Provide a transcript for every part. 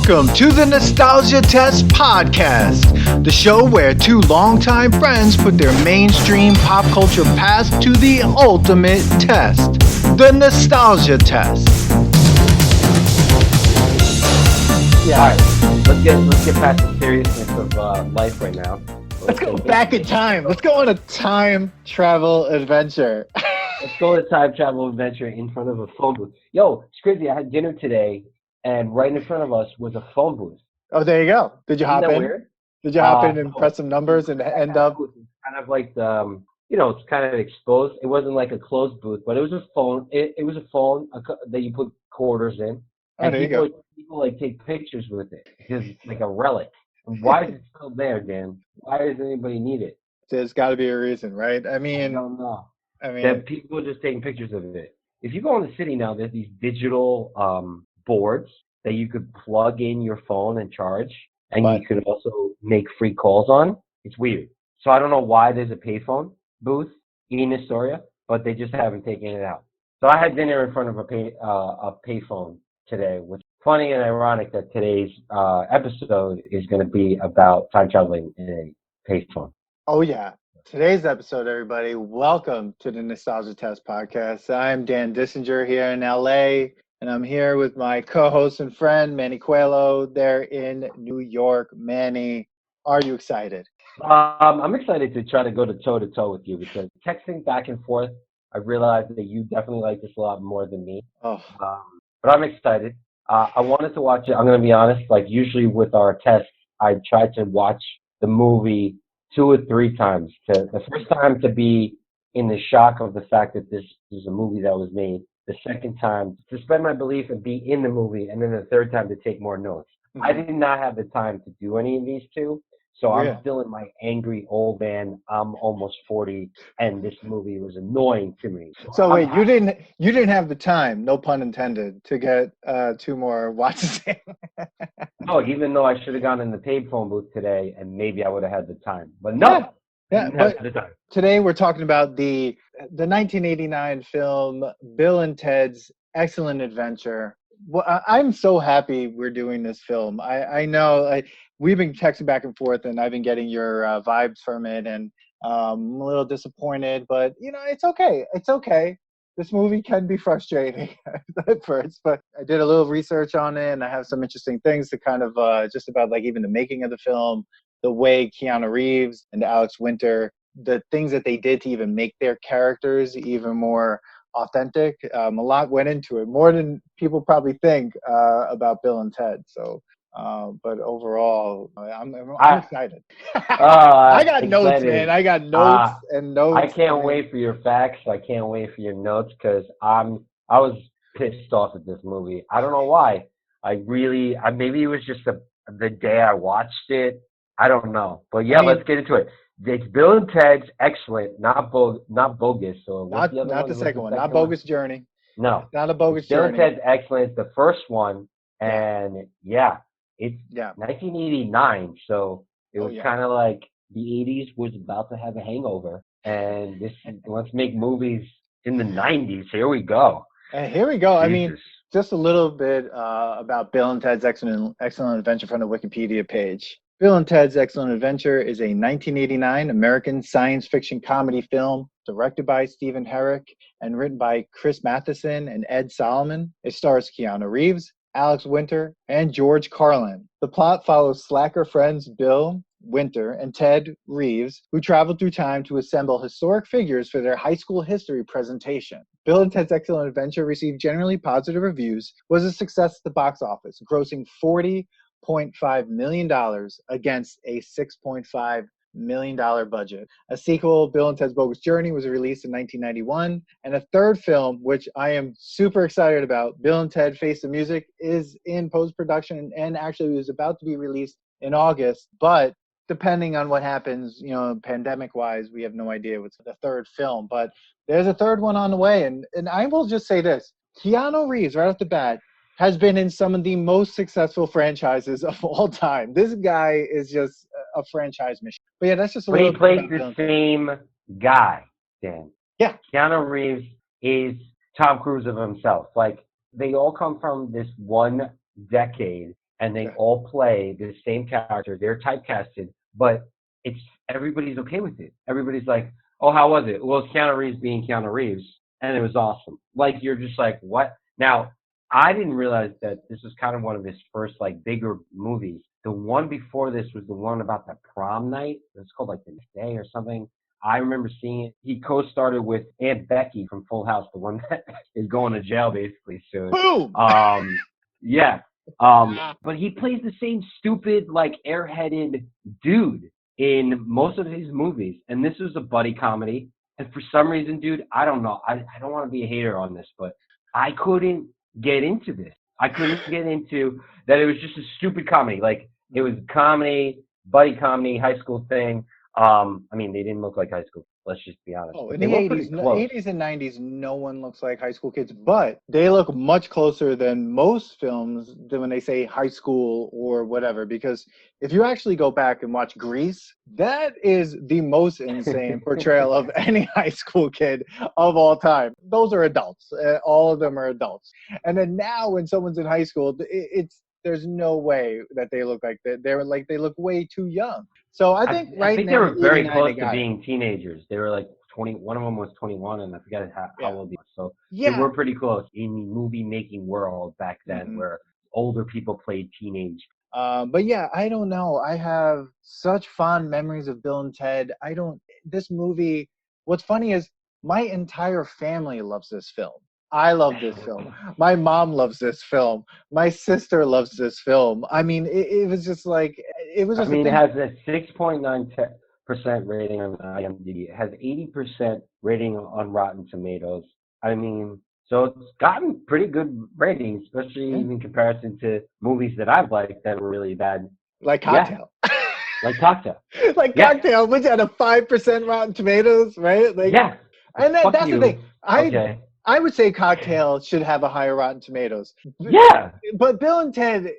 Welcome to the Nostalgia Test Podcast, the show where two longtime friends put their mainstream pop culture past to the ultimate test, the Nostalgia Test. Yeah. All right, let's get past the seriousness of life right now. Let's go back in time. Let's go on a time travel adventure. Let's go on a time travel adventure in front of a phone booth. Yo, it's crazy. I had dinner today, and right in front of us was a phone booth. Oh, there you go. Did you hop in? Weird? Did you hop in and press some numbers and end up? It's kind of like the, it's kind of exposed. It wasn't like a closed booth, but it was a phone. It was a phone that you put quarters in, and people like take pictures with it because it's like a relic. And why is it still there, Dan? Why does anybody need it? There's got to be a reason, right? I don't know. That people are just taking pictures of it. If you go in the city now, there's these digital boards that you could plug in your phone and charge, and you could also make free calls on. It's weird. So I don't know why there's a payphone booth in Astoria, but they just haven't taken it out. So I had dinner in front of a payphone today, which is funny and ironic that today's episode is going to be about time traveling in a payphone. Oh, yeah. Today's episode, everybody, welcome to the Nostalgia Test Podcast. I'm Dan Dissinger here in LA, and I'm here with my co-host and friend, Manny Coelho. They're in New York. Manny, are you excited? I'm excited to try to go toe-to-toe with you because texting back and forth, I realized that you definitely like this a lot more than me. Oh. But I'm excited. I wanted to watch it. I'm going to be honest, like usually with our tests, I try to watch the movie 2 or 3 times. The first time to be in the shock of the fact that this is a movie that was made. The second time to suspend my belief and be in the movie, and then the third time to take more notes. Mm-hmm. I did not have the time to do any of these two, so I'm still in my angry old man. I'm almost 40, and this movie was annoying to me. So wait, you didn't have the time, no pun intended, to get 2 more watches in. No, even though I should have gone in the paid phone booth today, and maybe I would have had the time. But no, but today we're talking about the 1989 film Bill and Ted's Excellent Adventure. Well, I'm so happy we're doing this film. I know we've been texting back and forth, and I've been getting your vibes from it, and I'm a little disappointed, but it's okay. It's okay. This movie can be frustrating at first, but I did a little research on it, and I have some interesting things to kind of just about like even the making of the film, the way Keanu Reeves and Alex Winter, the things that they did to even make their characters even more authentic. A lot went into it, more than people probably think about Bill and Ted. So, but overall, I'm excited. I got notes, man. I got notes and notes. I can't wait for your facts. I can't wait for your notes because I was pissed off at this movie. I don't know why. Maybe it was just the day I watched it. I don't know. But yeah, let's get into it. It's Bill and Ted's Excellent, not bogus. Or not the second one. Not Bogus Journey. No, not a bogus Journey. Bill and Ted's Excellent, the first one, and it's 1989. So it was kind of like the 80s was about to have a hangover, and let's make movies in the 90s. Here we go. And here we go. Jesus. I mean, just a little bit about Bill and Ted's Excellent Adventure from the Wikipedia page. Bill and Ted's Excellent Adventure is a 1989 American science fiction comedy film directed by Stephen Herek and written by Chris Matheson and Ed Solomon. It stars Keanu Reeves, Alex Winter, and George Carlin. The plot follows slacker friends Bill Winter and Ted Reeves, who travel through time to assemble historic figures for their high school history presentation. Bill and Ted's Excellent Adventure received generally positive reviews, was a success at the box office, grossing $40.5 million against a $6.5 million budget. A sequel, Bill and Ted's Bogus Journey, was released in 1991, and a third film, which I am super excited about, Bill and Ted Face the Music, is in post-production and actually was about to be released in August, but depending on what happens, pandemic-wise, we have no idea what's the third film, but there's a third one on the way, and I will just say this, Keanu Reeves, right off the bat, has been in some of the most successful franchises of all time. This guy is just a franchise mission. But yeah, that's just a little bit. But he plays the same guy, Dan. Yeah. Keanu Reeves is Tom Cruise of himself. Like, they all come from this one decade, and they Okay. all play the same character. They're typecasted, but it's everybody's okay with it. Everybody's like, "Oh, how was it?" Well, it's Keanu Reeves being Keanu Reeves, and it was awesome. Like you're just like, "What?" Now, I didn't realize that this was kind of one of his first like bigger movies. The one before this was the one about the prom night. It's called like The Next Day or something. I remember seeing it. He co-starred with Aunt Becky from Full House, the one that is going to jail basically soon. Boom. Yeah. But he plays the same stupid, like airheaded dude in most of his movies, and this was a buddy comedy. And for some reason, dude, I don't know. I don't want to be a hater on this, but I couldn't get into this. I couldn't get into that. It was just a stupid comedy. Like it was comedy, buddy comedy, high school thing. I mean, they didn't look like high school. Let's just be honest, Oh, but in they the were pretty 80s, close. 80s and 90s, no one looks like high school kids, but they look much closer than most films than when they say high school or whatever. Because if you actually go back and watch Grease, that is the most insane portrayal of any high school kid of all time. Those are adults. All of them are adults. And then now when someone's in high school, it's there's no way that they look like that. They're like they look way too young. So I I think I right think they now in were very '89 they close to got it. being teenagers. They were like 20. One of them was 21, and I forget how Yeah. old he was. So they Yeah. were pretty close in the movie making world back then, Mhm. where older people played teenage. But yeah, I don't know. I have such fond memories of Bill and Ted. I don't, this movie, what's funny is my entire family loves this film. I love this film. My mom loves this film. My sister loves this film. I mean, it was just like, it was I just a mean, it thing. has a 6.9% rating on IMDb. It has 80% rating on Rotten Tomatoes. I mean, so it's gotten pretty good ratings, especially Yeah. in comparison to movies that I've liked that were really bad. Like Yeah, Cocktail. like Cocktail. Like Yeah, Cocktail, which had a 5% Rotten Tomatoes, right? Like, yeah. and Fuck that's the thing. you. I Okay. I would say Cocktail should have a higher Rotten Tomatoes. Yeah. But Bill and Ted,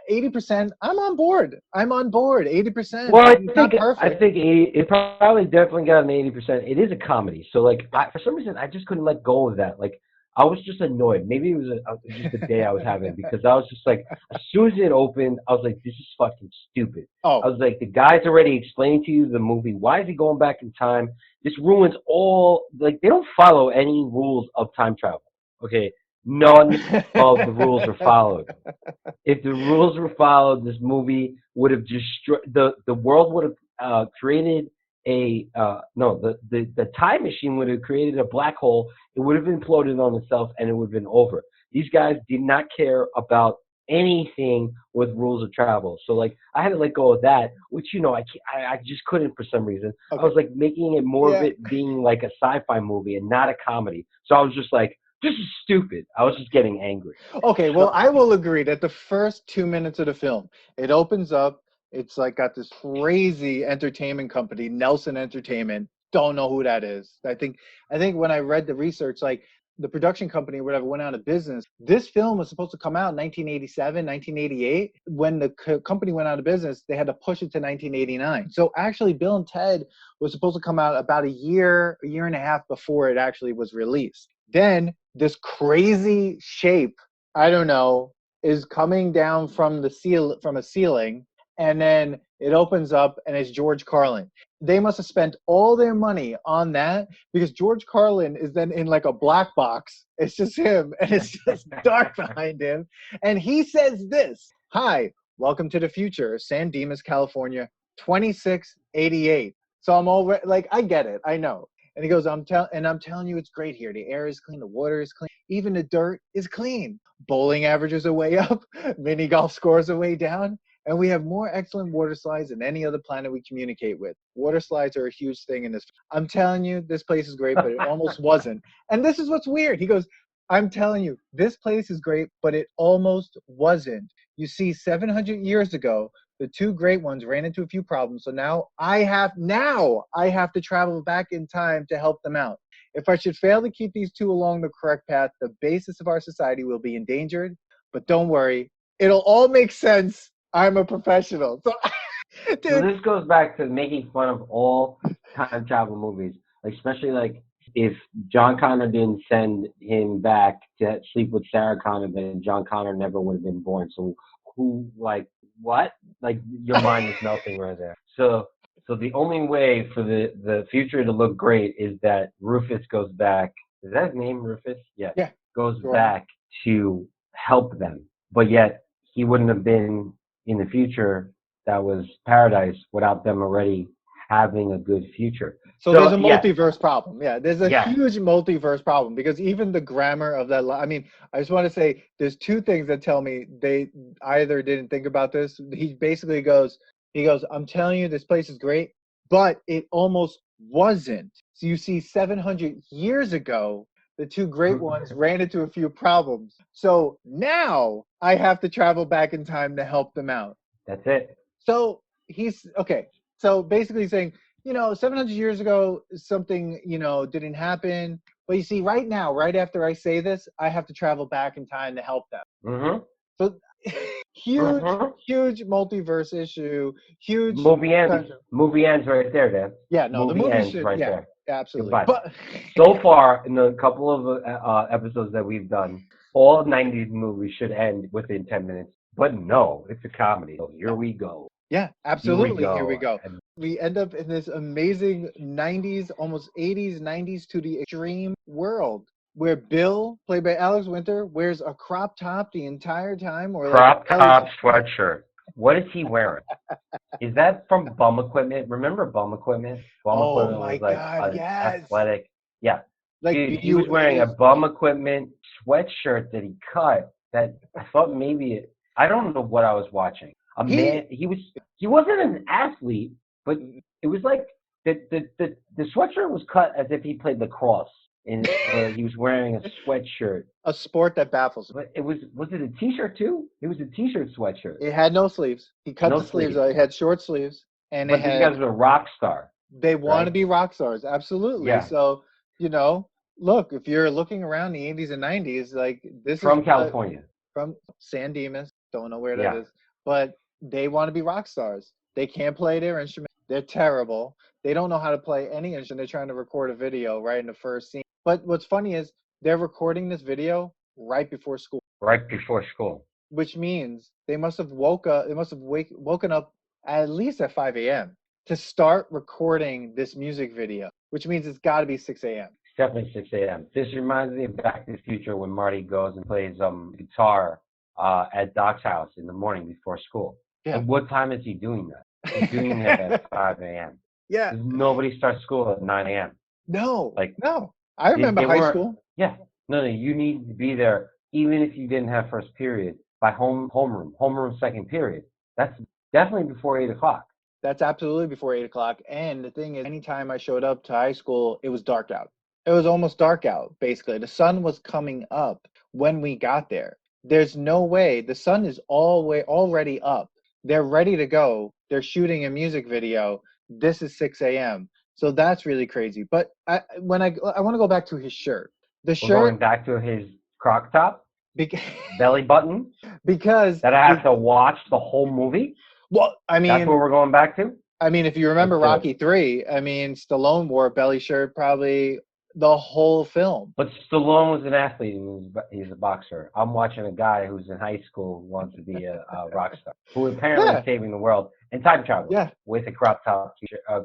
80%, I'm on board. I'm on board. 80%. Well, I mean, it's not I perfect. think 80, it probably definitely got an 80%. It is a comedy, so like for some reason I just couldn't let go of that. Like I was just annoyed. Maybe it was just a day I was having because I was just like, as soon as it opened, I was like, this is fucking stupid. I Oh, was like, the guy's already explaining to you the movie. Why is he going back in time? This ruins all. Like they don't follow any rules of time travel. Okay, none of the rules are followed. If the rules were followed, this movie would have destroyed the world would have created a no the time machine would have created a black hole. It would have imploded on itself and it would have been over. These guys did not care about anything with rules of travel. So like I had to let go of that, which I just couldn't for some reason. I okay. was like making it more of Yeah. it being like a sci-fi movie and not a comedy. So I was just like, this is stupid. I was just getting angry. Okay, well, So I will agree that the first 2 minutes of the film, it opens up. It's like got this crazy entertainment company, Nelson Entertainment. Don't know who that is. I think when I read the research, like the production company or whatever went out of business. This film was supposed to come out in 1987, 1988. When the company went out of business, they had to push it to 1989. So actually, Bill and Ted was supposed to come out about a year and a half before it actually was released. Then this crazy shape, I don't know, is coming down from a ceiling, and then it opens up and it's George Carlin. They must have spent all their money on that because George Carlin is then in like a black box. It's just him and it's just dark behind him. And he says this: "Hi, welcome to the future, San Dimas, California, 2688." So I'm already like, I get it. I know. And he goes, I'm telling you, it's great here. The air is clean, the water is clean, even the dirt is clean. Bowling averages are way up, mini golf scores are way down, and we have more excellent water slides than any other planet we communicate with. Water slides are a huge thing in this. I'm telling you, this place is great, but it almost wasn't. And this is what's weird. He goes, I'm telling you, this place is great, but it almost wasn't. You see, 700 years ago, the two great ones ran into a few problems. So now I have to travel back in time to help them out. If I should fail to keep these two along the correct path, the basis of our society will be endangered. But don't worry, it'll all make sense. I'm a professional. So, So dude, this goes back to making fun of all time travel movies, like especially like if John Connor didn't send him back to sleep with Sarah Connor, then John Connor never would have been born. So who, like, what? Like, your mind is melting right there. So the only way for the future to look great is that Rufus goes back. Is that his name, Rufus? Yeah, Yeah, goes Jordan. back to help them, but yet he wouldn't have been in the future that was paradise without them already having a good future. So there's So a yes, multiverse problem. Yeah, there's a yes, huge multiverse problem because even the grammar of that. I mean, I just want to say there's two things that tell me they either didn't think about this. He basically goes, I'm telling you, this place is great, but it almost wasn't. So you see, 700 years ago, the two great ones ran into a few problems. So now I have to travel back in time to help them out. that's it. So he's okay. So basically saying, 700 years ago, something, didn't happen. But you see, right now, right after I say this, I have to travel back in time to help them. Mhm. So huge, Mhm. huge multiverse issue, huge. Movie ends. Movie ends right there, Dan. Yeah, no, the Movie movie ends should, right yeah, there. absolutely. Goodbye. But So far, in the couple of episodes that we've done, all '90s movies should end within 10 minutes. But no, it's a comedy. So here we go. yeah, Here we absolutely. Here we go. go. And We end up in this amazing 90s, almost 80s, 90s to the extreme world where Bill, played by Alex Winter, wears a crop top the entire time or like a crop belly. top sweatshirt. What is he wearing? Is that from Bum Equipment? Remember Bum Equipment? Bum Oh Equipment my was like God, an yes. athletic. Yeah. Like Dude, he was wearing a Bum Equipment sweatshirt that he cut that I thought maybe I don't know what I was watching. A he man, he wasn't an athlete, but it was like the sweatshirt was cut as if he played lacrosse and he was wearing a sweatshirt. a sport that baffles me. But was it a t-shirt too? It was a t-shirt sweatshirt. It had no sleeves. He cut the No sleeves. sleeves. It had short sleeves, and it But these guys had. were a rock star, They want to right? be rock stars, absolutely. Yeah. So you know, look, if you're looking around the 80s and 90s, like this is From what California. from San Dimas. Don't know where that Yeah. is, but they want to be rock stars. They can't play their instrument. They're terrible. They don't know how to play any instrument. They're trying to record a video right in the first scene. But what's funny is they're recording this video right before school, Right before school. which means they must have woken up at least at 5 a.m. to start recording this music video, which means it's got to be 6 a.m. It's definitely 6 a.m. This reminds me of Back to the Future when Marty goes and plays guitar at Doc's house in the morning before school. Yeah. And what time is he doing that? He's doing that at 5 a.m. Yeah. Because nobody starts school at 9 a.m. No. Like No. I remember they high weren't. school. Yeah. No, you need to be there even if you didn't have first period by homeroom second period. That's definitely before 8 o'clock. That's absolutely before 8 o'clock. And the thing is, anytime I showed up to high school, it was dark out. It was almost dark out, basically. The sun was coming up when we got there. There's no way. The sun is already up. They're ready to go. They're shooting a music video. This is 6 a.m. So that's really crazy. But I want to go back to his shirt. The We're going shirt, back to his croc top, beca- belly button, because that I have to watch the whole movie. well, That's what we're going back to. if you remember Let's do it. Rocky 3, Stallone wore a belly shirt probably the whole film. But Stallone was an athlete and he's a boxer. I'm watching a guy who's in high school who wants to be a rock star, who apparently Yeah, is saving the world and time traveling yeah, with a crop top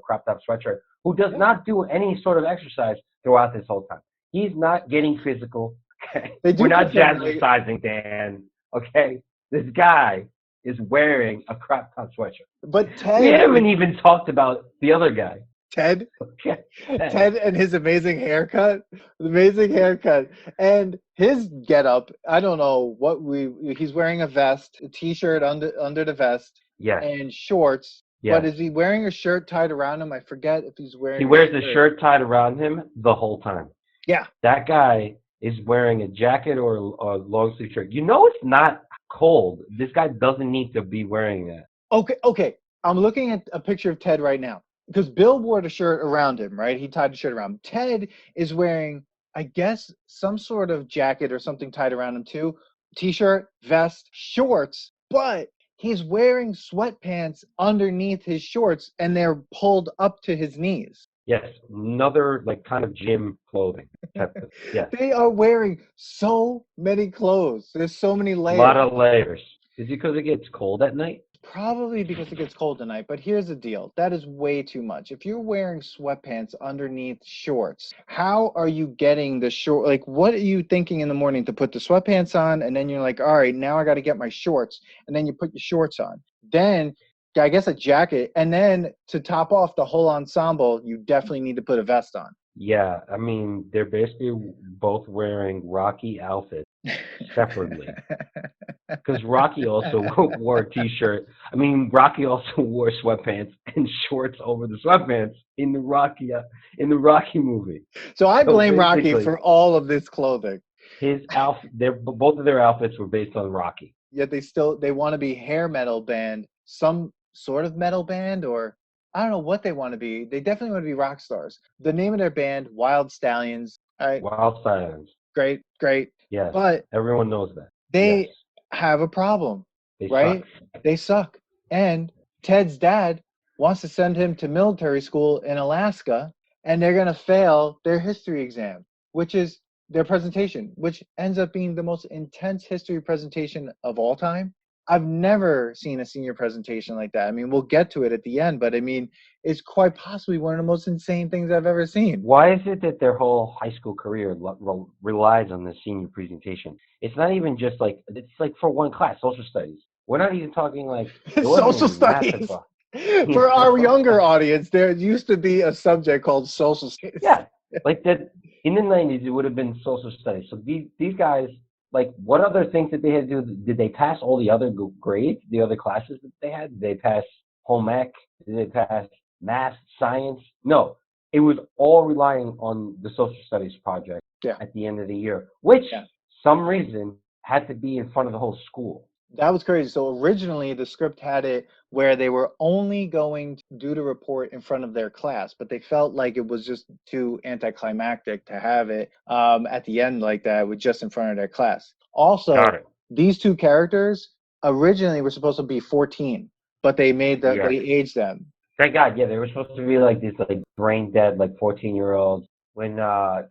crop top sweatshirt, who does yeah. not do any sort of exercise throughout this whole time. He's not getting physical. Okay? They We're do not pretend jazzercising, Dan. Okay? This guy is wearing a crop top sweatshirt. but We haven't even talked about the other guy. Ted, Okay? Ted and his amazing haircut, and his getup. I don't know what he's wearing a vest, a t-shirt under the vest, Yes. and shorts. Yes. But is he wearing a shirt tied around him? I forget if he's wearing. He wears a shirt tied around him the whole time. Yeah. That guy is wearing a jacket or a long sleeve shirt. You know it's not cold. This guy doesn't need to be wearing that. Okay. I'm looking at a picture of Ted right now because Bill wore the shirt around him, right? He tied the shirt around him. Ted is wearing, I guess, some sort of jacket or something tied around him too. T-shirt, vest, shorts, but he's wearing sweatpants underneath his shorts and they're pulled up to his knees. Yes, another like kind of gym clothing. Yes. They are wearing so many clothes. There's so many A layers. lot of layers. Is it because it gets cold at night? Probably because it gets cold tonight, but here's the deal. That is way too much. If you're wearing sweatpants underneath shorts, how are you getting the short? Like, what are you thinking in the morning to put the sweatpants on? And then you're like, all right, now I got to get my shorts. And then you put your shorts on. Then, I guess, a jacket. And then to top off the whole ensemble, you definitely need to put a vest on. Yeah, I mean, they're basically both wearing Rocky outfits separately. Because Rocky also wore a T-shirt. I mean, Rocky also wore sweatpants and shorts over the sweatpants in the Rocky movie. So I So blame Rocky basically, for all of this clothing. his outfit, both of their outfits were based on Rocky. Yet they want to be hair metal band, some sort of metal band, or I don't know what they want to be. They definitely want to be rock stars. The name of their band, Wild Stallions. All right, Wild Silence. great. Yes, But everyone knows that. Yes, they have a problem, they suck. right? They suck. And Ted's dad wants to send him to military school in Alaska, and they're going to fail their history exam, which is their presentation, which ends up being the most intense history presentation of all time. I've never seen a senior presentation like that. I mean, we'll get to it at the end, but I mean, it's quite possibly one of the most insane things I've ever seen. Why is it that their whole high school career relies on the senior presentation? It's not even just like it's like for one class, social studies. We're not even talking like it wasn't Social even math and studies. stuff. You For our know? younger audience, there used to be a subject called social studies. Yeah, like that in the '90s, it would have been social studies. So these guys, like, what other things did they have to do? Did they pass all the other grades, the other classes that they had? Did they pass home ec? Did they pass math, science? No, it was all relying on the social studies project Yeah. at the end of the year, which Yeah. some reason had to be in front of the whole school. That was crazy. So originally the script had it where they were only going to do the report in front of their class, but they felt like it was just too anticlimactic to have it at the end like that with just in front of their class. Got Also, it. these two characters originally were supposed to be 14, but Yes. they aged them. Thank God. Yeah, they were supposed to be like these like brain dead like 14-year-olds. When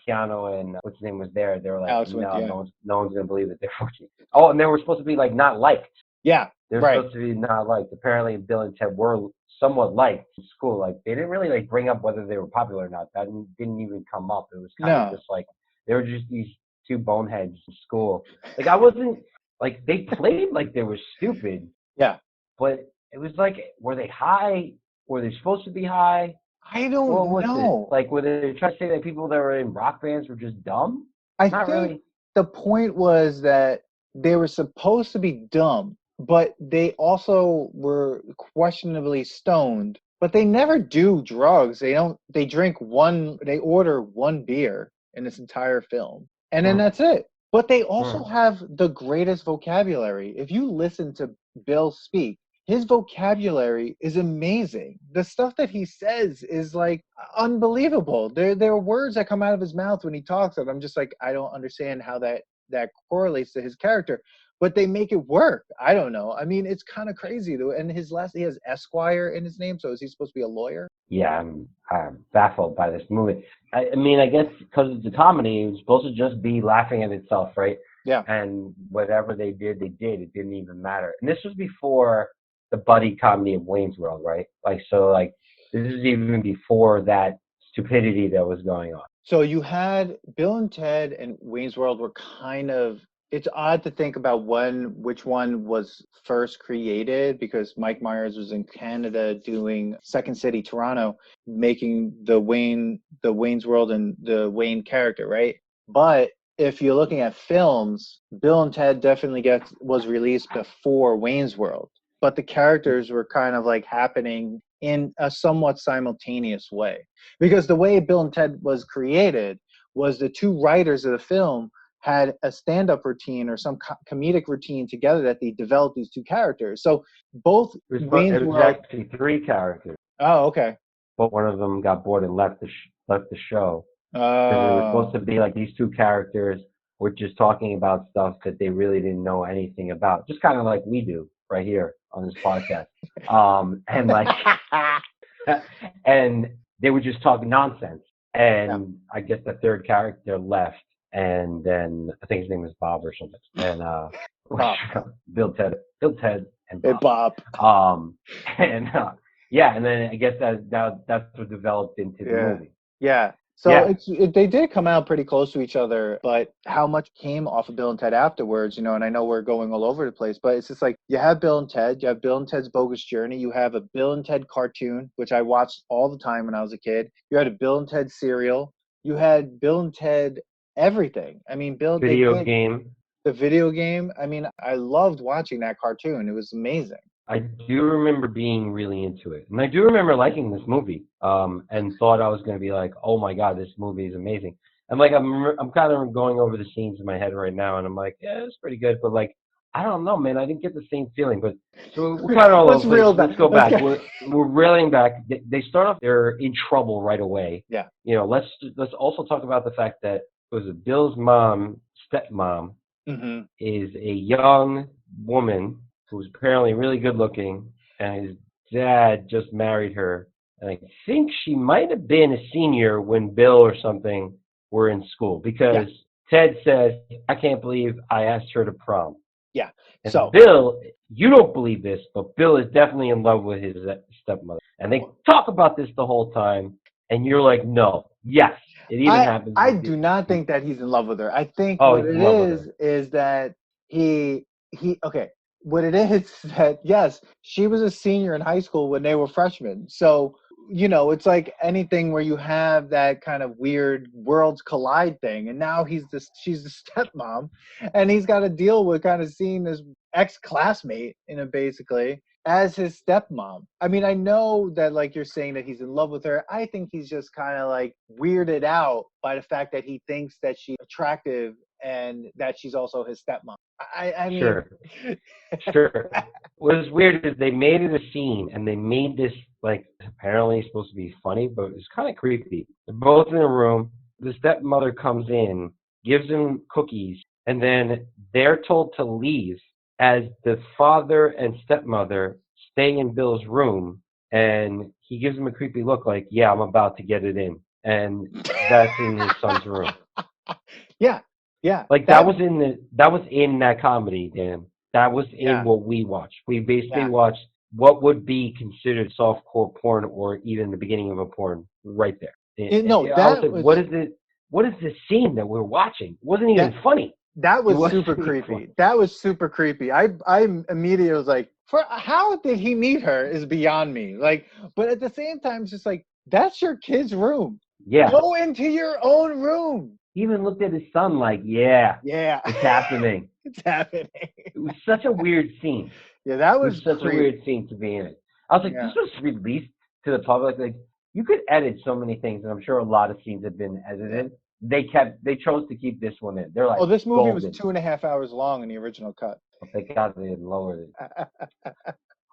Keanu and what's his name was there, they were like, Alex went, no, yeah. no one's gonna believe that they're 14. Oh, and they were supposed to be like not liked. Yeah, They were right. supposed to be not liked. Apparently, Bill and Ted were somewhat liked in school. Like they didn't really like bring up whether they were popular or not. That didn't even come up. It was kind of No. just like they were just these two boneheads in school. Like I wasn't like they played like they were stupid, Yeah. but it was like were they high? Were they supposed to be high? I What don't was it? know. Like were they trying to say that people that were in rock bands were just dumb? I Not think really. the point was that they were supposed to be dumb, but they also were questionably stoned. But they never do drugs. They drink they order one beer in this entire film. And then Hmm. that's it. But they also Hmm. have the greatest vocabulary. If you listen to Bill speak, his vocabulary is amazing. The stuff that he says is like unbelievable. There are words that come out of his mouth when he talks that I'm just like I don't understand how that correlates to his character, but they make it work. I don't know. I mean, it's kind of crazy though. And he has Esquire in his name, so is he supposed to be a lawyer? Yeah, I'm baffled by this movie. I mean, I guess because it's a comedy, it was supposed to just be laughing at itself, right? Yeah. And whatever they did, they did. It didn't even matter. And this was before the buddy comedy of Wayne's World, right? Like, so, like, this is even before that stupidity that was going on. So you had Bill and Ted and Wayne's World were kind of it's odd to think about which one was first created because Mike Myers was in Canada doing Second City Toronto making the Wayne's World and the Wayne character, right? But if you're looking at films, Bill and Ted definitely was released before Wayne's World, but the characters were kind of like happening in a somewhat simultaneous way because the way Bill and Ted was created was the two writers of the film had a stand-up routine or some comedic routine together that they developed these two characters. So both Wayne's It was World. actually three characters, Oh, okay. but one of them got bored and left the show because it was supposed Oh. to be like these two characters were just talking about stuff that they really didn't know anything about, just kind of like we do right here on this podcast. And like, and they were just talking nonsense. Yeah. And I guess the third character left, and then I think his name is Bob or something, and Bob. Bill Ted, and Hey, Bob. Bob. Um, and yeah, and then I guess that's what developed into the Yeah. movie. Yeah. So Yeah, they did come out pretty close to each other, but how much came off of Bill and Ted afterwards, and I know we're going all over the place, but it's just like you have Bill and Ted, you have Bill and Ted's Bogus Journey, you have a Bill and Ted cartoon, which I watched all the time when I was a kid. You had a Bill and Ted cereal. You had Bill and Ted everything. I mean, they video did game. the video game. I mean, I loved watching that cartoon. It was amazing. I do remember being really into it, and I do remember liking this movie. And thought I was going to be like, "Oh my god, this movie is amazing." And like I'm kind of going over the scenes in my head right now, and I'm like, "Yeah, it's pretty good," but like, I don't know, man. I didn't get the same feeling. But so we're kind of all over Let's the place. reel Let's back. go Let's back. get We're reeling back. They start off. They're in trouble right away. Yeah. Let's also talk about the fact that it was Bill's mom, stepmom, Hmm. is a young woman who's apparently really good looking, and his dad just married her. And I think she might have been a senior when Bill or something were in school Yeah. because Ted says, I can't believe I asked her to prom. Yeah. And So, Bill, you don't believe this, but Bill is definitely in love with his stepmother. And they talk about this the whole time, and you're like, no, yes. It even happens. I do not think that he's in love with her. I think Oh, what he's it in love with her. is that he okay. What it is that yes, she was a senior in high school when they were freshmen. So, it's like anything where you have that kind of weird worlds collide thing. And now she's the stepmom, and he's got to deal with kind of seeing this ex-classmate, basically as his stepmom. I mean, I know that like you're saying that he's in love with her. I think he's just kind of like weirded out by the fact that he thinks that she's attractive and that she's also his stepmom. I mean, Sure. Sure. What was weird is they made it a scene and they made this like apparently supposed to be funny, but it's kind of creepy. They're both in a room. The stepmother comes in, gives them cookies, and then they're told to leave as the father and stepmother stay in Bill's room, and he gives them a creepy look like, "Yeah, I'm about to get it in," and that's in his son's room. yeah, yeah, Like that was in that comedy, Dan. That was in yeah, what we watched. We basically yeah. watched what would be considered softcore porn or even the beginning of a porn right there. No, I was that like, was what is this scene that we're watching? It wasn't that even funny. that It was wasn't super even funny. creepy. That was super creepy. I immediately was like, for how did he meet her is beyond me. Like, but at the same time, it's just like that's your kid's room. Yeah. Go into your own room. He even looked at his son like, yeah, Yeah, it's happening. it's happening. It was such a weird scene. Yeah, that It was was such a creepy. weird scene to be in it. I was like, this Yeah. was released to the public. Like, you could edit so many things, and I'm sure a lot of scenes have been Yeah. edited. They chose to keep this one in. They're Oh, like this movie was golden. 2.5 hours long in the original cut. But thank God they didn't lower it.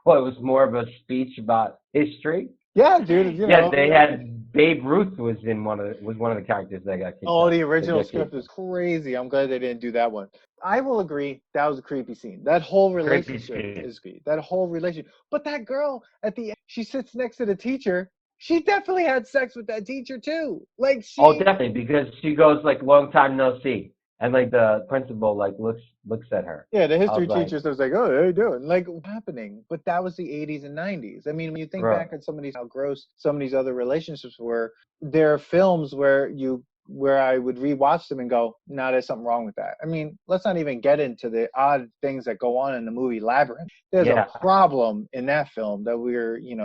Well, it was more of a speech about history. Yeah, dude. Yeah, they had Babe Ruth was one of the characters that got kicked Oh, out. the They original got script kicked. is crazy. I'm glad they didn't do that one. I will agree that was a creepy scene. That whole Creepy relationship scene. is creepy. That whole relationship. But that girl at the end, she sits next to the teacher. She definitely had sex with that teacher too. Like Oh, she, definitely, because she goes like long time no see, and like the principal like looks at her. yeah, the I history was like, teacher was like, "Oh, how you doing?" Like, what's happening? But that was the '80s and '90s. I mean, when you think bro, back at some of these how gross some of these other relationships were, there are films where I would rewatch them and go, "No, there's something wrong with that." I mean, let's not even get into the odd things that go on in the movie Labyrinth. There's a yeah, problem in that film that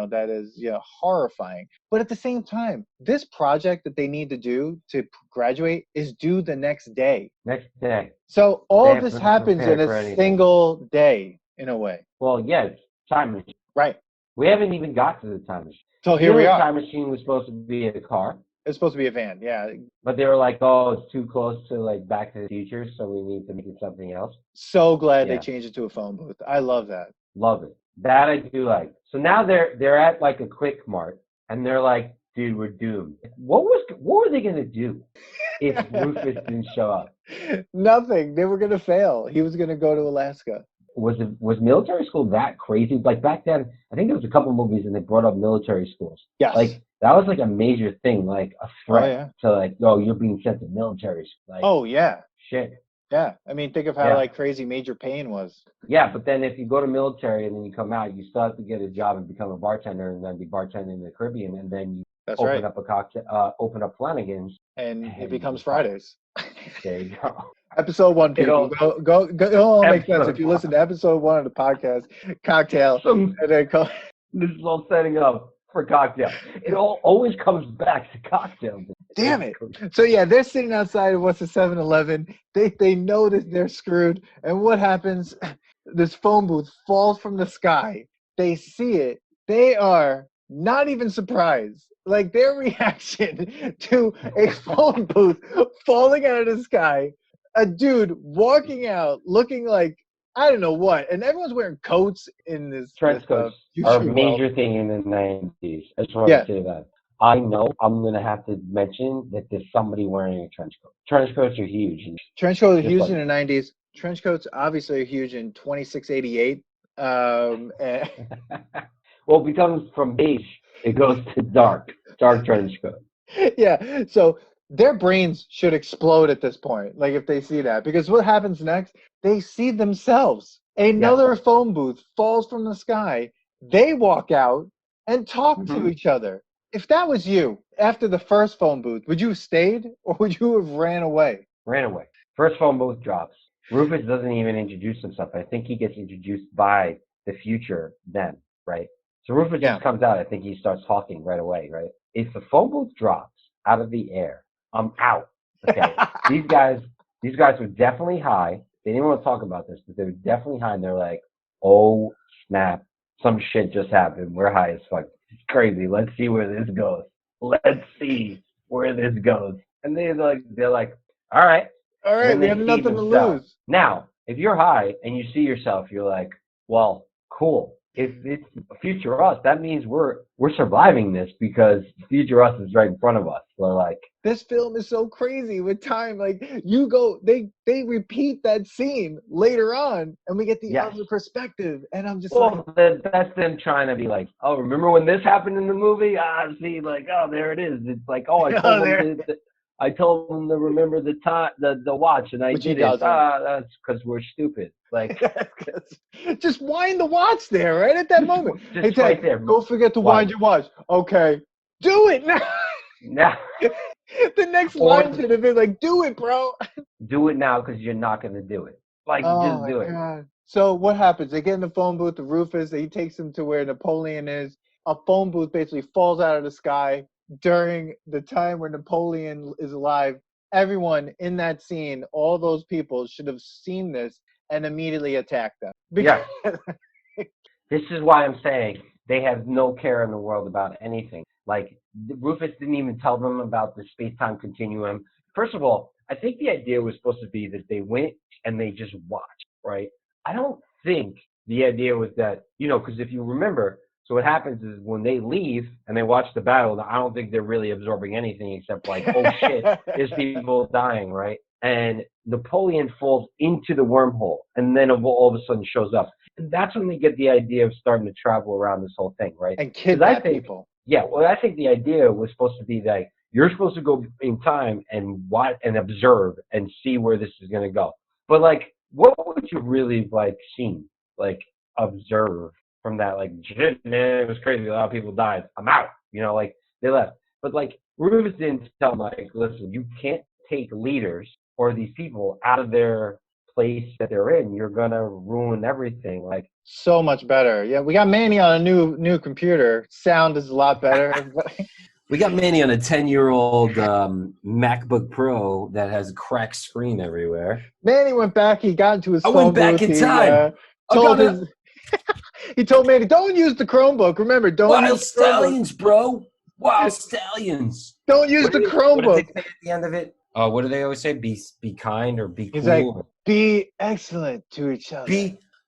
that is horrifying. But at the same time, this project that they need to do to graduate is due the next day. next day. So They all this haven't happens in prepared a for anything. single day, in a way. Well, yeah, it's time machine. Right. We haven't even got to the time machine. So You here know, we the are. time machine was supposed to be a car, It's supposed to be a van. Yeah. but they were like, "Oh, it's too close to like Back to the Future, so we need to make it something else." So glad they Yeah, changed it to a phone booth. I love that. love it. That I do like. So now they're at like a quick mart, and they're like, "Dude, we're doomed." What were they gonna do if Rufus didn't show up? Nothing. They were gonna fail. He was gonna go to Alaska. Was military school that crazy? Like back then, I think there was a couple movies and they brought up military schools. Yes. Like That was like a major thing, like a Oh threat yeah. to like, oh, you're being sent to military. Like, Oh yeah. shit. Yeah. I mean, think of how Yeah. like crazy Major Payne was. Yeah, but then if you go to military and then you come out, you still have to get a job and become a bartender and then be bartending in the Caribbean and then you That's right. open up Flanagan's And it and becomes fuck, Fridays. there you go. Episode one, It people. all Go. It all makes sense if episode you one. listen to episode one of the podcast, Cocktail, Some and then this is all setting up for cocktail. It all always comes back to cocktail. damn it. So yeah, they're sitting outside of what's a 7-Eleven. They know that they're screwed. And what happens? This phone booth falls from the sky. They see it. They are not even surprised. Like their reaction to a phone booth falling out of the sky, a dude walking out looking like I don't know what, and everyone's wearing coats in this Trench coats are a future world. major thing in the 90s. I just want Yeah, to say that. I know I'm going to have to mention that there's somebody wearing a trench coat. Trench coats are huge. trench coats are Just huge like, in the 90s. Trench coats obviously are huge in 2688. And well, it becomes from beige, it goes to dark trench coat. yeah, so their brains should explode at this point, like if they see that. Because what happens next? They see themselves. Yeah. Another phone booth falls from the sky. They walk out and talk to Hmm. each other. If that was you after the first phone booth, would you have stayed or would you have ran away? Ran away. First phone booth drops. Rufus doesn't even introduce himself. I think he gets introduced by the future then, right? So Rufus Yeah. just comes out. I think he starts talking right away, right? If the phone booth drops out of the air, I'm out. Okay. These guys were definitely high. They didn't want to talk about this, but they were definitely high. And they're like, oh snap, some shit just happened. We're high as fuck. It's crazy. Let's see where this goes. Let's see where this goes. And they're like, all right. All And right, then we they have see nothing to themselves. lose. Now, if you're high and you see yourself, you're like, well, cool. If it's future us, that means we're surviving this because future us is right in front of us. We're like, This film is so crazy with time. Like you go, they repeat that scene later on, and we get the yes. other perspective. And I'm just like, Well, that's them trying to be like, oh, remember when this happened in the movie? See, like, oh, there it is. It's like, oh, oh, there. I told them to remember the time, the watch, and I Which he did it. doesn't. That's because we're stupid. Like, Just wind the watch there, right at that moment. Hey, just Ted, right there. don't forget to Why? wind your watch. Okay, do it now. Now, The next or line should have been like, "Do it, bro." do it now because you're not going to do it. Like, Oh just my do it. god. So what happens? They get in the phone booth. The Rufus. He takes him to where Napoleon is. A phone booth basically falls out of the sky during the time where Napoleon is alive. Everyone in that scene, all those people should have seen this and immediately attacked them. Because Yes. This is why I'm saying they have no care in the world about anything. Like, Rufus didn't even tell them about the space-time continuum. First of all, I think the idea was supposed to be that they went and they just watched, right? I don't think the idea was that, because if you remember, so what happens is when they leave and they watch the battle, I don't think they're really absorbing anything except like, oh shit, there's people dying, right? And Napoleon falls into the wormhole and then all of a sudden shows up. And that's when they get the idea of starting to travel around this whole thing, right? and Because I kidnap think, people. yeah, well, I think the idea was supposed to be that you're supposed to go in time and watch and observe and see where this is going to go. But like, what would you really like seen, like observe from that? Like, shit, man, it was crazy. A lot of people died. I'm out. Like they left. But like, Rufus didn't tell them, like, listen, you can't take leaders or these people out of their place that they're in. You're gonna ruin everything. Like, So much better. Yeah, we got Manny on a new computer. Sound is a lot better. We got Manny on a 10-year-old MacBook Pro that has a cracked screen everywhere. Manny went back. He got into his I phone went back booth. in time. He told Manny, don't use the Chromebook. Remember, don't Wild use the Chromebook. Stallions, bro. Wild Stallions. Don't use the What Chromebook. do they say at the end of it? Oh, what do they always say? Be kind or be He's cool. like, be excellent to each other.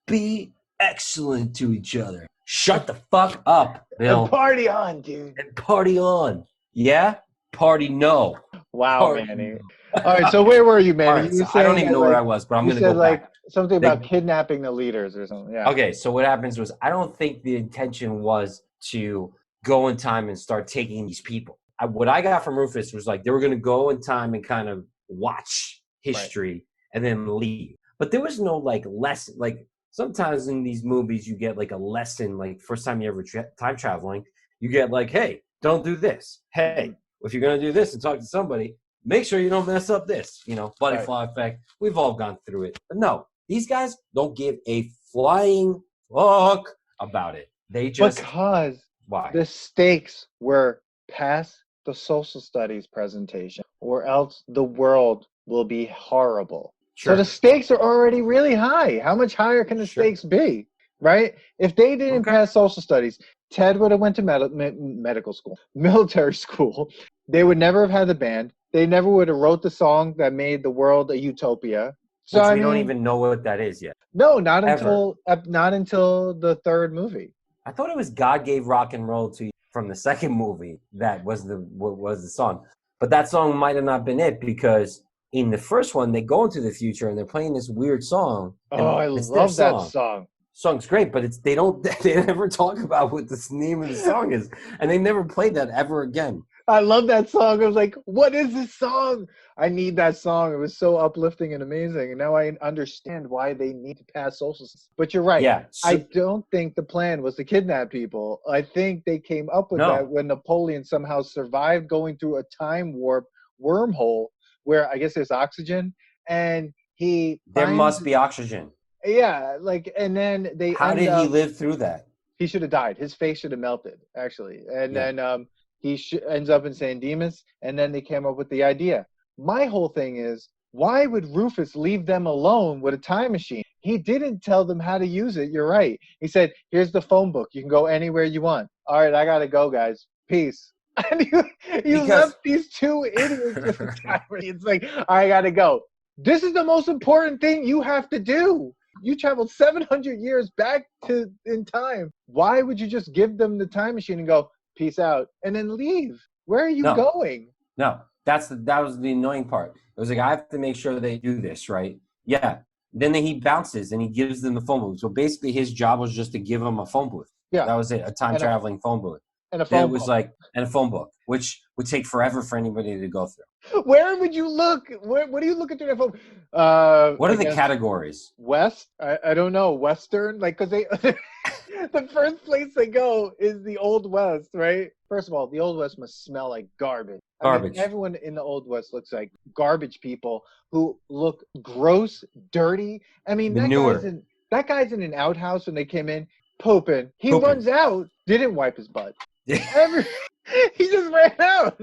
Be excellent to each other. Shut the fuck up, Bill. And party on, dude. And party on. Yeah? Party no. Wow, Party Manny. no. All right, so where were you, Manny? All right, You were so I don't even know where I like, was, but I'm you going to said go like back. something about kidnapping the leaders or something. Yeah. Okay, so what happens was I don't think the intention was to go in time and start taking these people. What I got from Rufus was like they were going to go in time and kind of watch history and then leave. But there was no like lesson. Like sometimes in these movies, you get like a lesson. Like first time you ever time traveling, you get like, hey, don't do this. Hey, if you're going to do this and talk to somebody, make sure you don't mess up this. Butterfly effect. We've all gone through it. But no, these guys don't give a flying fuck about it. They just because the stakes were pass the social studies presentation, or else the world will be horrible. Sure. So the stakes are already really high. How much higher can the stakes be, right? If they didn't pass social studies, Ted would have went to medical school, military school. They would never have had the band. They never would have wrote the song that made the world a utopia. So Which we don't even know what that is yet. No, not until the third movie. I thought it was God Gave Rock and Roll to You from the second movie. That was the song. But that song might have not been it, because in the first one, they go into the future and they're playing this weird song. Oh, I love that song. Song's great, but they never talk about what the name of the song is. And they never played that ever again. I love that song. I was like, what is this song? I need that song. It was so uplifting and amazing. And now I understand why they need to pass social systems. But you're right. Yeah. I don't think the plan was to kidnap people. I think they came up with that when Napoleon somehow survived going through a time warp wormhole where I guess there's oxygen, and there must be oxygen. Yeah, and then they How did he live through that? He should have died. His face should have melted, actually. And then he ends up in San Dimas, and then they came up with the idea. My whole thing is, why would Rufus leave them alone with a time machine? He didn't tell them how to use it. You're right. He said, here's the phone book. You can go anywhere you want. All right, I got to go, guys. Peace. And you left these two idiots with the time machine. It's like, I got to go. This is the most important thing you have to do. You traveled 700 years back in time. Why would you just give them the time machine and go, peace out, and then leave? Where are you going? No, that was the annoying part. It was like, I have to make sure they do this, right? Yeah. Then he bounces and he gives them the phone booth. So basically his job was just to give them a phone booth. Yeah. That was it, a time-traveling phone booth. And a phone book. And a phone book, which would take forever for anybody to go through. Where would you look? What are you looking through that phone? What are the categories? West? I don't know. Western? Because they the first place they go is the Old West, right? First of all, the Old West must smell like garbage. I mean, everyone in the Old West looks like garbage people who look gross, dirty. I mean, that guy's in an outhouse when they came in, pooping. He runs out, didn't wipe his butt. He just ran out.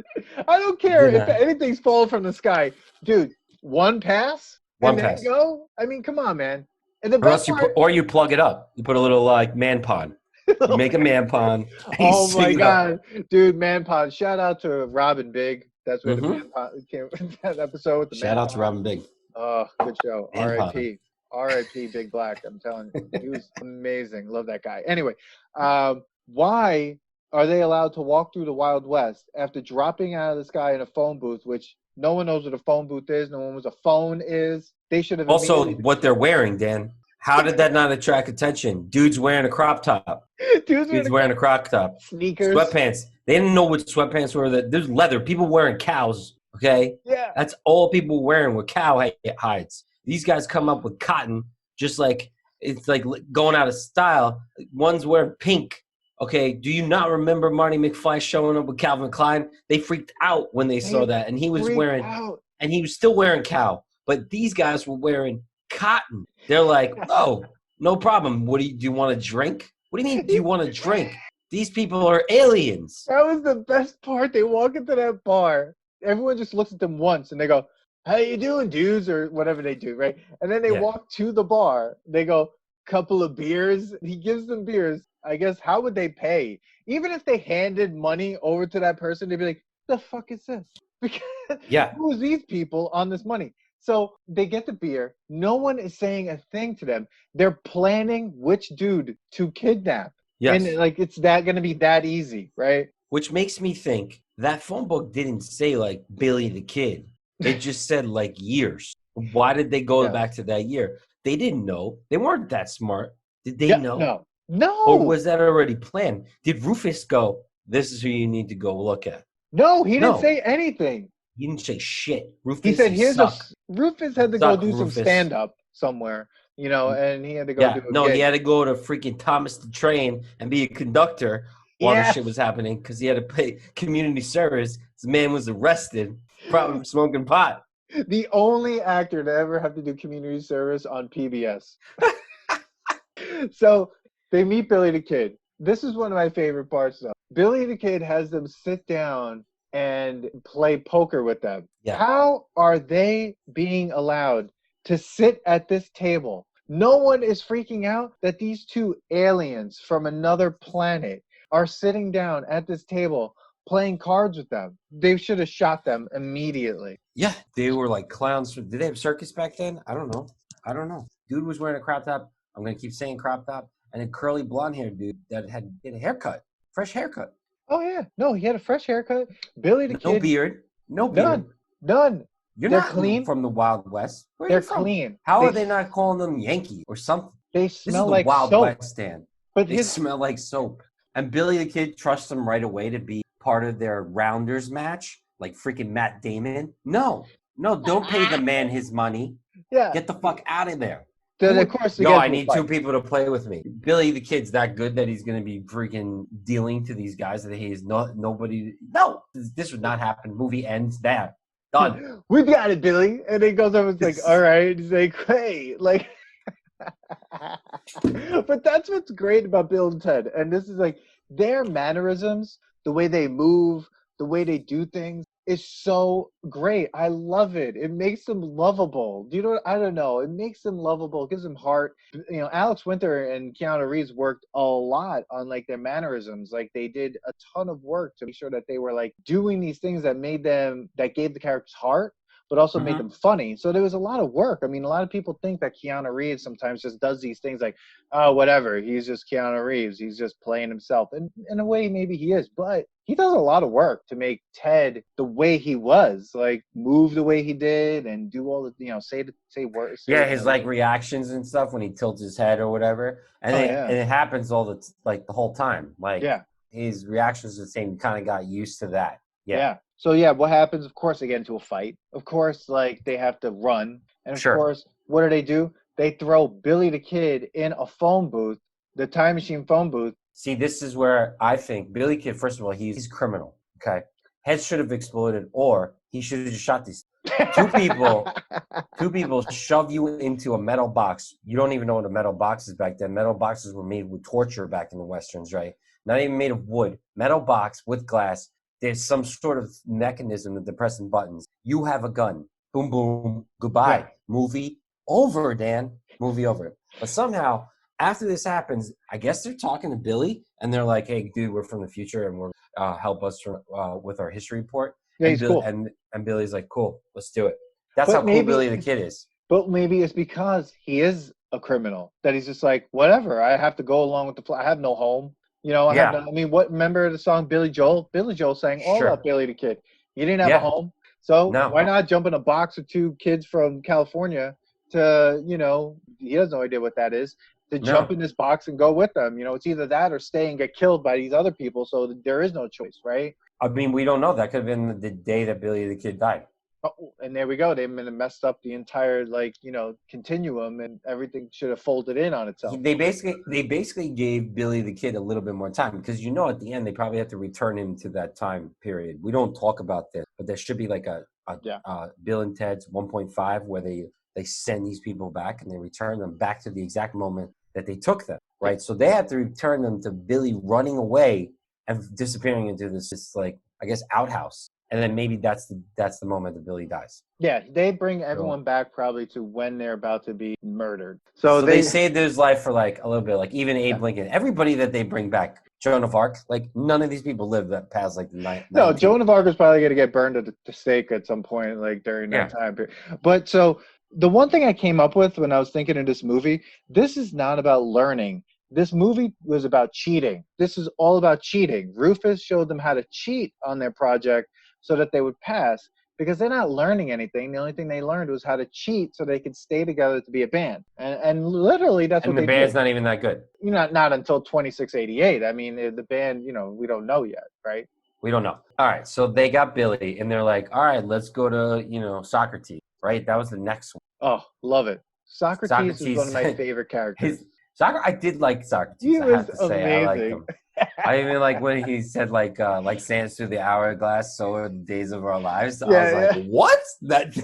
I don't care if anything's falling from the sky. Dude, one pass? Then go? I mean, come on, man. And the best part, you plug it up. You put a little man pond. You make a man pond. Oh my God. Dude, man pond. Shout out to Robin Big. That's where the man pond came that episode with the Shout out to Robin Big. Oh, good show. R.I.P. R.I.P. Big Black. I'm telling you. He was amazing. Love that guy. Anyway, why are they allowed to walk through the Wild West after dropping out of the sky in a phone booth, which no one knows what a phone booth is, no one knows what a phone is? They should have also what they're wearing, Dan. How did that not attract attention? Dude's wearing a crop top. Dude's wearing a crop top. Sneakers. Sweatpants. They didn't know what sweatpants were. There's leather. People wearing cows, okay? Yeah. That's all people wearing with cow hides. These guys come up with cotton, just like it's like going out of style. One's wearing pink. Okay, do you not remember Marty McFly showing up with Calvin Klein? They freaked out when they saw that, and he was still wearing cow. But these guys were wearing cotton. They're like, oh, no problem. Do you want to drink? What do you mean, do you want to drink? These people are aliens. That was the best part. They walk into that bar. Everyone just looks at them once, and they go, how you doing, dudes? Or whatever they do, right? And then they walk to the bar. They go, couple of beers. He gives them beers. I guess, how would they pay? Even if they handed money over to that person, they'd be like, the fuck is this? Because who's these people on this money? So they get the beer. No one is saying a thing to them. They're planning which dude to kidnap. Yes. And it's going to be that easy, right? Which makes me think that phone book didn't say like Billy the Kid. It just said like years. Why did they go back to that year? They didn't know. They weren't that smart. Did they know? No. Or was that already planned? Did Rufus go, This is who you need to go look at. No, he didn't No. say anything. He didn't say shit. Rufus, He said, you suck. Rufus had to go Suck, do some Rufus. stand-up somewhere, you know, and he had to go do a No, gig. he had to go to freaking Thomas the Train and be a conductor while the Yes. shit was happening because he had to pay community service. This man was arrested, probably smoking pot. The only actor to ever have to do community service on PBS. So they meet Billy the Kid. This is one of my favorite parts, though. Billy the Kid has them sit down and play poker with them. Yeah. How are they being allowed to sit at this table? No one is freaking out that these two aliens from another planet are sitting down at this table playing cards with them. They should have shot them immediately. Yeah, they were like clowns. Did they have circus back then? I don't know. Dude was wearing a crop top. I'm going to keep saying crop top. And a curly blonde haired dude that had a haircut. Fresh haircut. Oh, yeah. No, he had a fresh haircut. Billy the Kid. No beard. No beard. None. They're They're not clean. from the Wild West. Where are They're you from? clean. How are they not calling them Yankee or something? They This is smell the like Wild soap. West stand. But They smell like soap. And Billy the Kid trusts them right away to be part of their Rounders match, like freaking Matt Damon. No, don't pay the man his money. Yeah. Get the fuck out of there. Then, of course, Yo, I need two people to play with me. Billy the Kid's that good that he's going to be freaking dealing to these guys that he is nobody. No, this would not happen. Movie ends there. Done. We got it, Billy. And he goes over and is like, all right. He's like, hey, like. But that's what's great about Bill and Ted. And this is like their mannerisms, the way they move, the way they do things is so great. I love it. It makes them lovable. Do you know what? I don't know. It makes them lovable. It gives them heart. You know, Alex Winter and Keanu Reeves worked a lot on like their mannerisms. Like they did a ton of work to make sure that they were like doing these things that gave the characters heart, but also made them funny. So there was a lot of work. I mean, a lot of people think that Keanu Reeves sometimes just does these things like, oh, whatever. He's just Keanu Reeves. He's just playing himself. And in a way, maybe he is. But he does a lot of work to make Ted the way he was, like move the way he did and do all the, you know, say words. Yeah, his like reactions and stuff when he tilts his head or whatever. And, and it happens the whole time. Like his reactions are the same. You kind of got used to that. Yeah. So, what happens? Of course, they get into a fight. Of course, like, they have to run. And, of course, what do? They throw Billy the Kid in a phone booth, the time machine phone booth. See, this is where I think Billy Kid, first of all, he's criminal, okay? Head should have exploded, or he should have just shot these two people shove you into a metal box. You don't even know what a metal box is back then. Metal boxes were made with torture back in the Westerns, right? Not even made of wood. Metal box with glass. There's some sort of mechanism that they're pressing buttons. You have a gun. Boom, boom. Goodbye. Yeah. Movie over, Dan. Movie over. But somehow, after this happens, I guess they're talking to Billy, and they're like, hey, dude, we're from the future, and we're help us with our history report. Yeah, and he's cool. And Billy's like, cool, let's do it. That's how cool Billy the Kid is. But maybe it's because he is a criminal, that he's just like, whatever, I have to go along with the plot. I have no home. You know, remember the song Billy Joel? Billy Joel sang all about Billy the Kid. He didn't have a home. So why not jump in a box with two kids from California to, you know, he has no idea what that is, to jump in this box and go with them. You know, it's either that or stay and get killed by these other people. So there is no choice, right? I mean, we don't know. That could have been the day that Billy the Kid died. Oh, and there we go. They've messed up the entire, like, you know, continuum, and everything should have folded in on itself. They basically gave Billy the Kid a little bit more time, because, you know, at the end they probably have to return him to that time period. We don't talk about this, but there should be like a Bill and Ted's 1.5 where they send these people back and they return them back to the exact moment that they took them, right? So they have to return them to Billy running away and disappearing into this like, I guess, outhouse. And then maybe that's the moment that Billy dies. Yeah, they bring everyone back probably to when they're about to be murdered. So they saved his life for like a little bit, like even Abe Lincoln. Everybody that they bring back, Joan of Arc, like none of these people lived that past like the night. No, Joan of Arc was probably going to get burned at the stake at some point, like during that time period. But so the one thing I came up with when I was thinking of this movie, this is not about learning. This movie was about cheating. This is all about cheating. Rufus showed them how to cheat on their project so that they would pass, because they're not learning anything. The only thing they learned was how to cheat so they could stay together to be a band. And literally that's what they did. And the band's not even that good. Not until 2688. I mean, the band, you know, we don't know yet, right? We don't know. All right, so they got Billy, and they're like, all right, let's go to, Socrates, right? That was the next one. Oh, love it. Socrates is one of Socrates, my favorite characters. I did like Socrates. He I have was to say, I liked amazing. him. I even like when he said like sands through the hourglass, so are the days of our lives. I was like, Yeah. what? That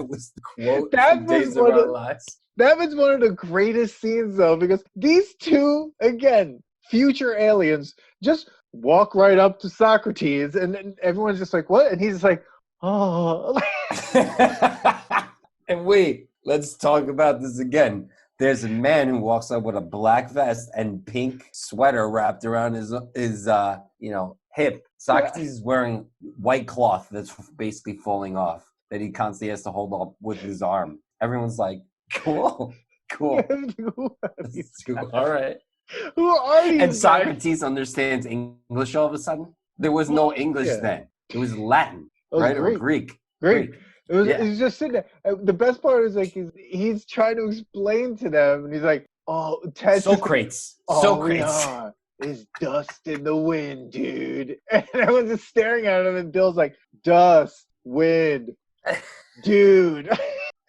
was the quote That from was Days of one Our of Lives. that was one of the greatest scenes though, because these two, again, future aliens, just walk right up to Socrates, and then everyone's just like, "What?" And he's just like, "Oh." And wait, let's talk about this again. There's a man who walks up with a black vest and pink sweater wrapped around his hip. Socrates is wearing white cloth that's basically falling off that he constantly has to hold up with his arm. Everyone's like, cool. Who are these guys? All right. Who are these And guys? Socrates understands English all of a sudden. There was no English then. It was Latin, It was right? Greek. Or Greek. Great. It was. Yeah. He's just sitting there. The best part is like he's trying to explain to them, and he's like, "Oh, Ted's Socrates. all we are is dust in the wind, dude." And everyone's just staring at him, and Bill's like, "Dust, wind, dude."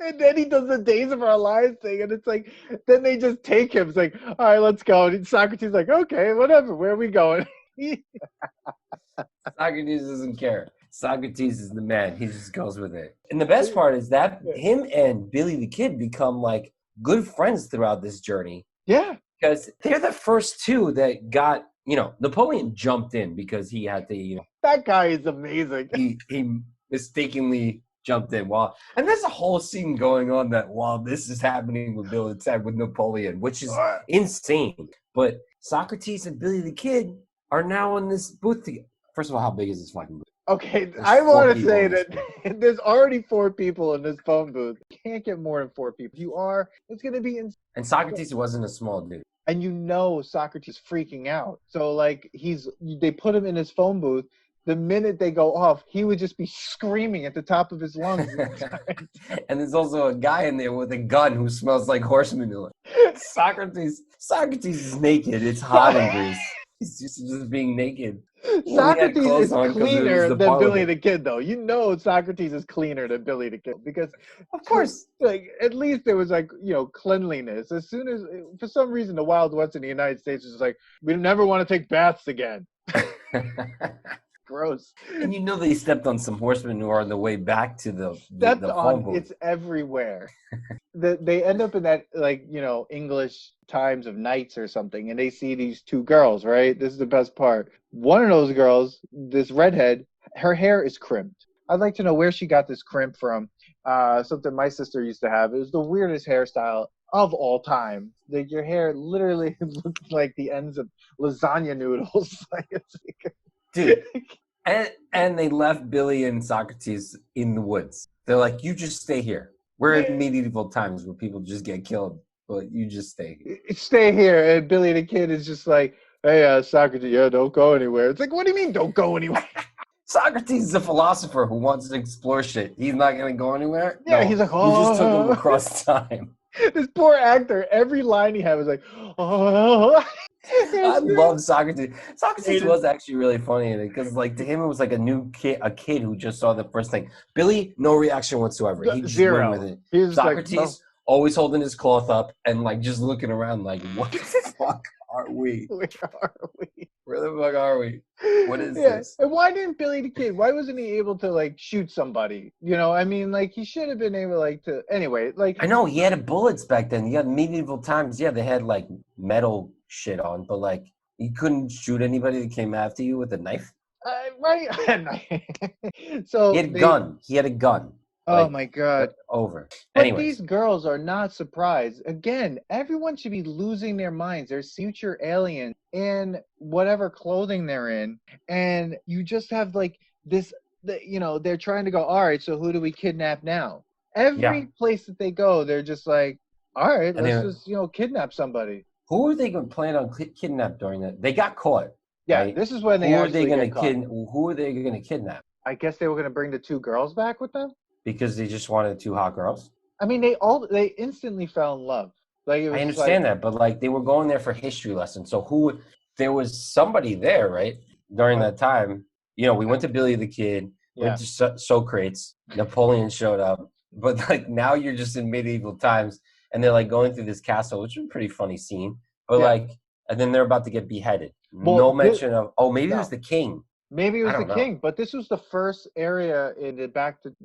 And then he does the Days of Our Lives thing, and it's like, then they just take him. It's like, "All right, let's go." And Socrates is like, "Okay, whatever. Where are we going?" Socrates doesn't care. Socrates is the man. He just goes with it. And the best part is that him and Billy the Kid become like good friends throughout this journey. Yeah. Because they're the first two that got, Napoleon jumped in because he had to, That guy is amazing. he mistakenly jumped in and there's a whole scene going on that while this is happening with Bill and Ted with Napoleon, which is insane. But Socrates and Billy the Kid are now in this booth together. First of all, how big is this fucking booth? Okay, There's I want to people say in this that there's already 4 people in this phone booth. You can't get more than 4 people. If you are, it's going to be insane. And Socrates wasn't a small dude. And Socrates is freaking out. So like they put him in his phone booth. The minute they go off, he would just be screaming at the top of his lungs. And there's also a guy in there with a gun who smells like horse manure. Socrates is naked. It's hot in Greece. He's just being naked. Socrates is cleaner than Billy Parliament. the Kid, though. Socrates is cleaner than Billy the Kid because, of course, like at least there was cleanliness. As soon as, for some reason, the Wild West in the United States is like, we never want to take baths again. Gross. And they stepped on some horse manure on the way back to the phone booth. It's everywhere. They end up in that English Times of Nights or something, and they see these 2 girls, right? This is the best part. One of those girls, this redhead, her hair is crimped. I'd like to know where she got this crimp from. Something my sister used to have. It was the weirdest hairstyle of all time. Like your hair literally looked like the ends of lasagna noodles. Dude. And they left Billy and Socrates in the woods. They're like, you just stay here. We're in medieval times where people just get killed, but you just stay here. Stay here. And Billy the Kid is just like, hey, Socrates, don't go anywhere. It's like, what do you mean don't go anywhere? Socrates is a philosopher who wants to explore shit. He's not going to go anywhere? Yeah, no, he's like, you just took him across time. This poor actor, every line he had was like, oh. I love Socrates. Socrates was actually really funny because, to him, it was like a kid who just saw the first thing. Billy, no reaction whatsoever. He just Zero. went with it. Socrates, always holding his cloth up and just looking around like, what the fuck are we? Where are we? Where the fuck are we? What is this? And why didn't Billy the Kid? Why wasn't he able to shoot somebody? He should have been able to. Anyway, I know he had bullets back then. You had medieval times. Yeah, they had metal shit on, but you couldn't shoot anybody that came after you with a knife. Right. So he had a gun. Oh my God. Over. But Anyways. these girls are not surprised. Again, everyone should be losing their minds. They're future aliens in whatever clothing they're in. And you just have this, they're trying to go, all right, so who do we kidnap now? Every place that they go, they're just like, all right, let's just, kidnap somebody. Who are they going to plan on kidnap during that? They got caught. Yeah, right? This is when they Who actually get caught. Who are they going to kidnap? I guess they were going to bring the 2 girls back with them? Because they just wanted 2 hot girls? I mean, they instantly fell in love. I understand that, but they were going there for history lessons. So there was somebody there, right? during that time, you know, we went to Billy the Kid, Yeah. went to Socrates, Napoleon showed up, but like now you're just in medieval times, and they're like going through this castle, which is a pretty funny scene. But Yeah. like, and then they're about to get beheaded. No Well, mention of, oh, maybe it was no. the king. Maybe it I was the don't know. king, but this was the first area in the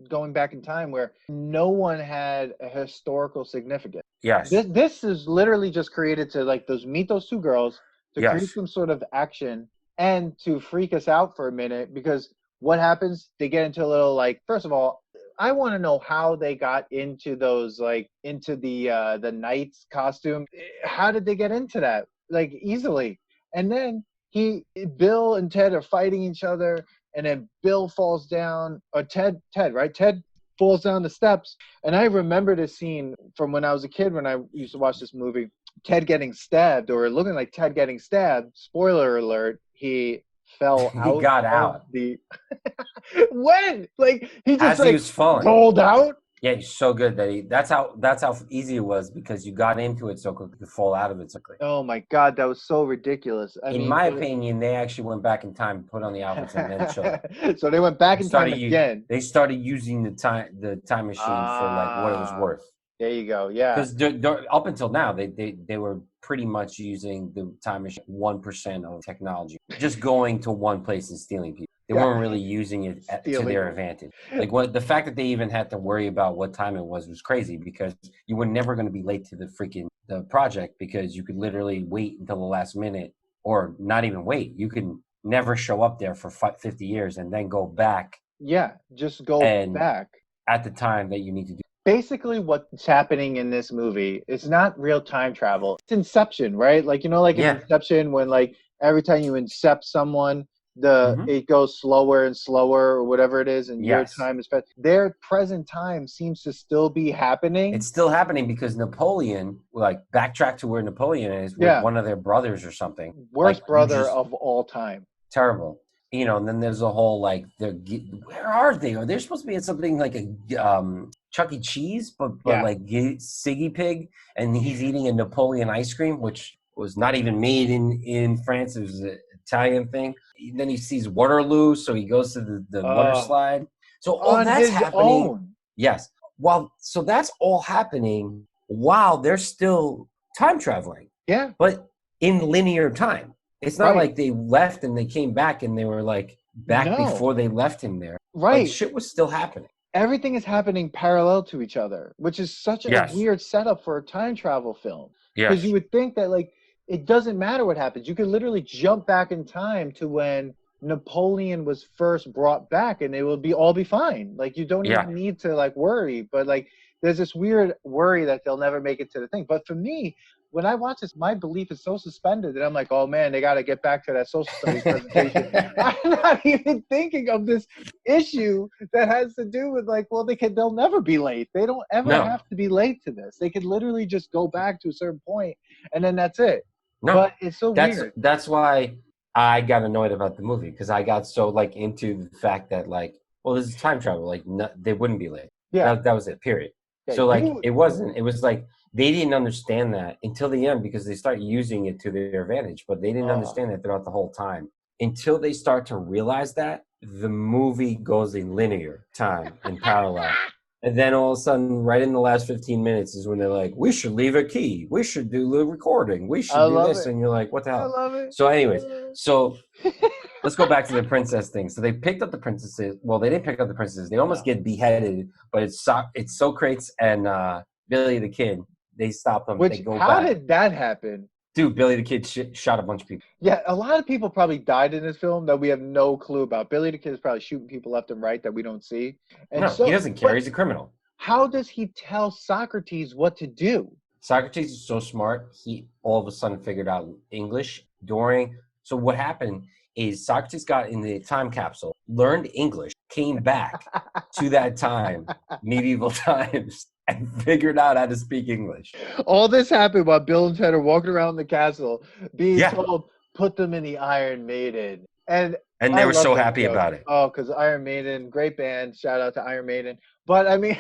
going back in time where no one had a historical significance. Yes. This is literally just created to like meet those two girls to create Yes. some sort of action and to freak us out for a minute, because what happens? They get into a little like, first of all, I want to know how they got into those like into the knight's costume. How did they get into that? Like easily. And then Bill and Ted are fighting each other, and then Bill falls down, or Ted, right? Ted falls down the steps. And I remember this scene from when I was a kid, when I used to watch this movie. Ted getting stabbed, or looking like Ted getting stabbed. Spoiler alert, he fell He out got of out. the when? Like he just As he like was falling. rolled out? Yeah, he's so good that that's how easy it was, because you got into it so quickly, you could fall out of it so quickly. Oh my God, that was so ridiculous. In my opinion, they actually went back in time, put on the outfits, and then showed up. So they went back in time again. They started using the time machine for like what it was worth. There you go. Yeah. Because up until now, they were pretty much using the time machine 1% of technology, just going to one place and stealing people. They weren't really using it to their advantage. Like the fact that they even had to worry about what time it was crazy, because you were never going to be late to the project, because you could literally wait until the last minute, or not even wait. You can never show up there for 50 years and then go back. Yeah, just go back at the time that you need to do. Basically, what's happening in this movie is not real time travel. It's Inception, right? Like, you know, like in Inception, when like every time you incept someone, it goes slower and slower, or whatever it is, and your time is fast. Their present time seems to still be happening. It's still happening because Napoleon, like, backtrack to where Napoleon is with one of their brothers or something. Worst brother of all time. Terrible. You know, and then there's a whole like, where are they? Are they supposed to be at something like a Chuck E. Cheese, but like Siggy Pig, and he's eating a Napoleon ice cream, which was not even made in France. It was an Italian thing. Then he sees Waterloo, so he goes to the water slide. So all that's happening. Yes. So that's all happening while they're still time traveling. Yeah. But in linear time. It's not like they left and they came back and they were like back before they left him there. Right. Like, shit was still happening. Everything is happening parallel to each other, which is such a weird setup for a time travel film. Because you would think that like it doesn't matter what happens. You could literally jump back in time to when Napoleon was first brought back, and it will all be fine. Like you don't even need to like worry. But like there's this weird worry that they'll never make it to the thing. But for me, when I watch this, my belief is so suspended that I'm like, oh man, they got to get back to that social studies presentation. I'm not even thinking of this issue that has to do with like, well, they'll never be late. They don't ever have to be late to this. They could literally just go back to a certain point and then that's it. No, but it's so weird. That's why I got annoyed about the movie, because I got so like into the fact that like, well, this is time travel. Like they wouldn't be late. Yeah, that was it. Period. Yeah, so like it wasn't. It was like. They didn't understand that until the end, because they start using it to their advantage, but they didn't understand that throughout the whole time. Until they start to realize that, the movie goes in linear time in parallel. And then all of a sudden, right in the last 15 minutes is when they're like, we should leave a key. We should do the recording. We should do this. And you're like, what the hell? I love it. So anyways, let's go back to the princess thing. So they picked up the princesses. Well, they didn't pick up the princesses. They almost get beheaded, but it's Socrates and Billy the Kid. They stop them. They go how did that happen? Dude, Billy the Kid shot a bunch of people. Yeah, a lot of people probably died in this film that we have no clue about. Billy the Kid is probably shooting people left and right that we don't see. And no, he doesn't care. He's a criminal. How does he tell Socrates what to do? Socrates is so smart. He all of a sudden figured out English So what happened is Socrates got in the time capsule, learned English, came back to that time, medieval times, and figured out how to speak English. All this happened while Bill and Ted are walking around the castle being told, put them in the Iron Maiden. And they were so happy about it. Oh, because Iron Maiden, great band. Shout out to Iron Maiden. But I mean,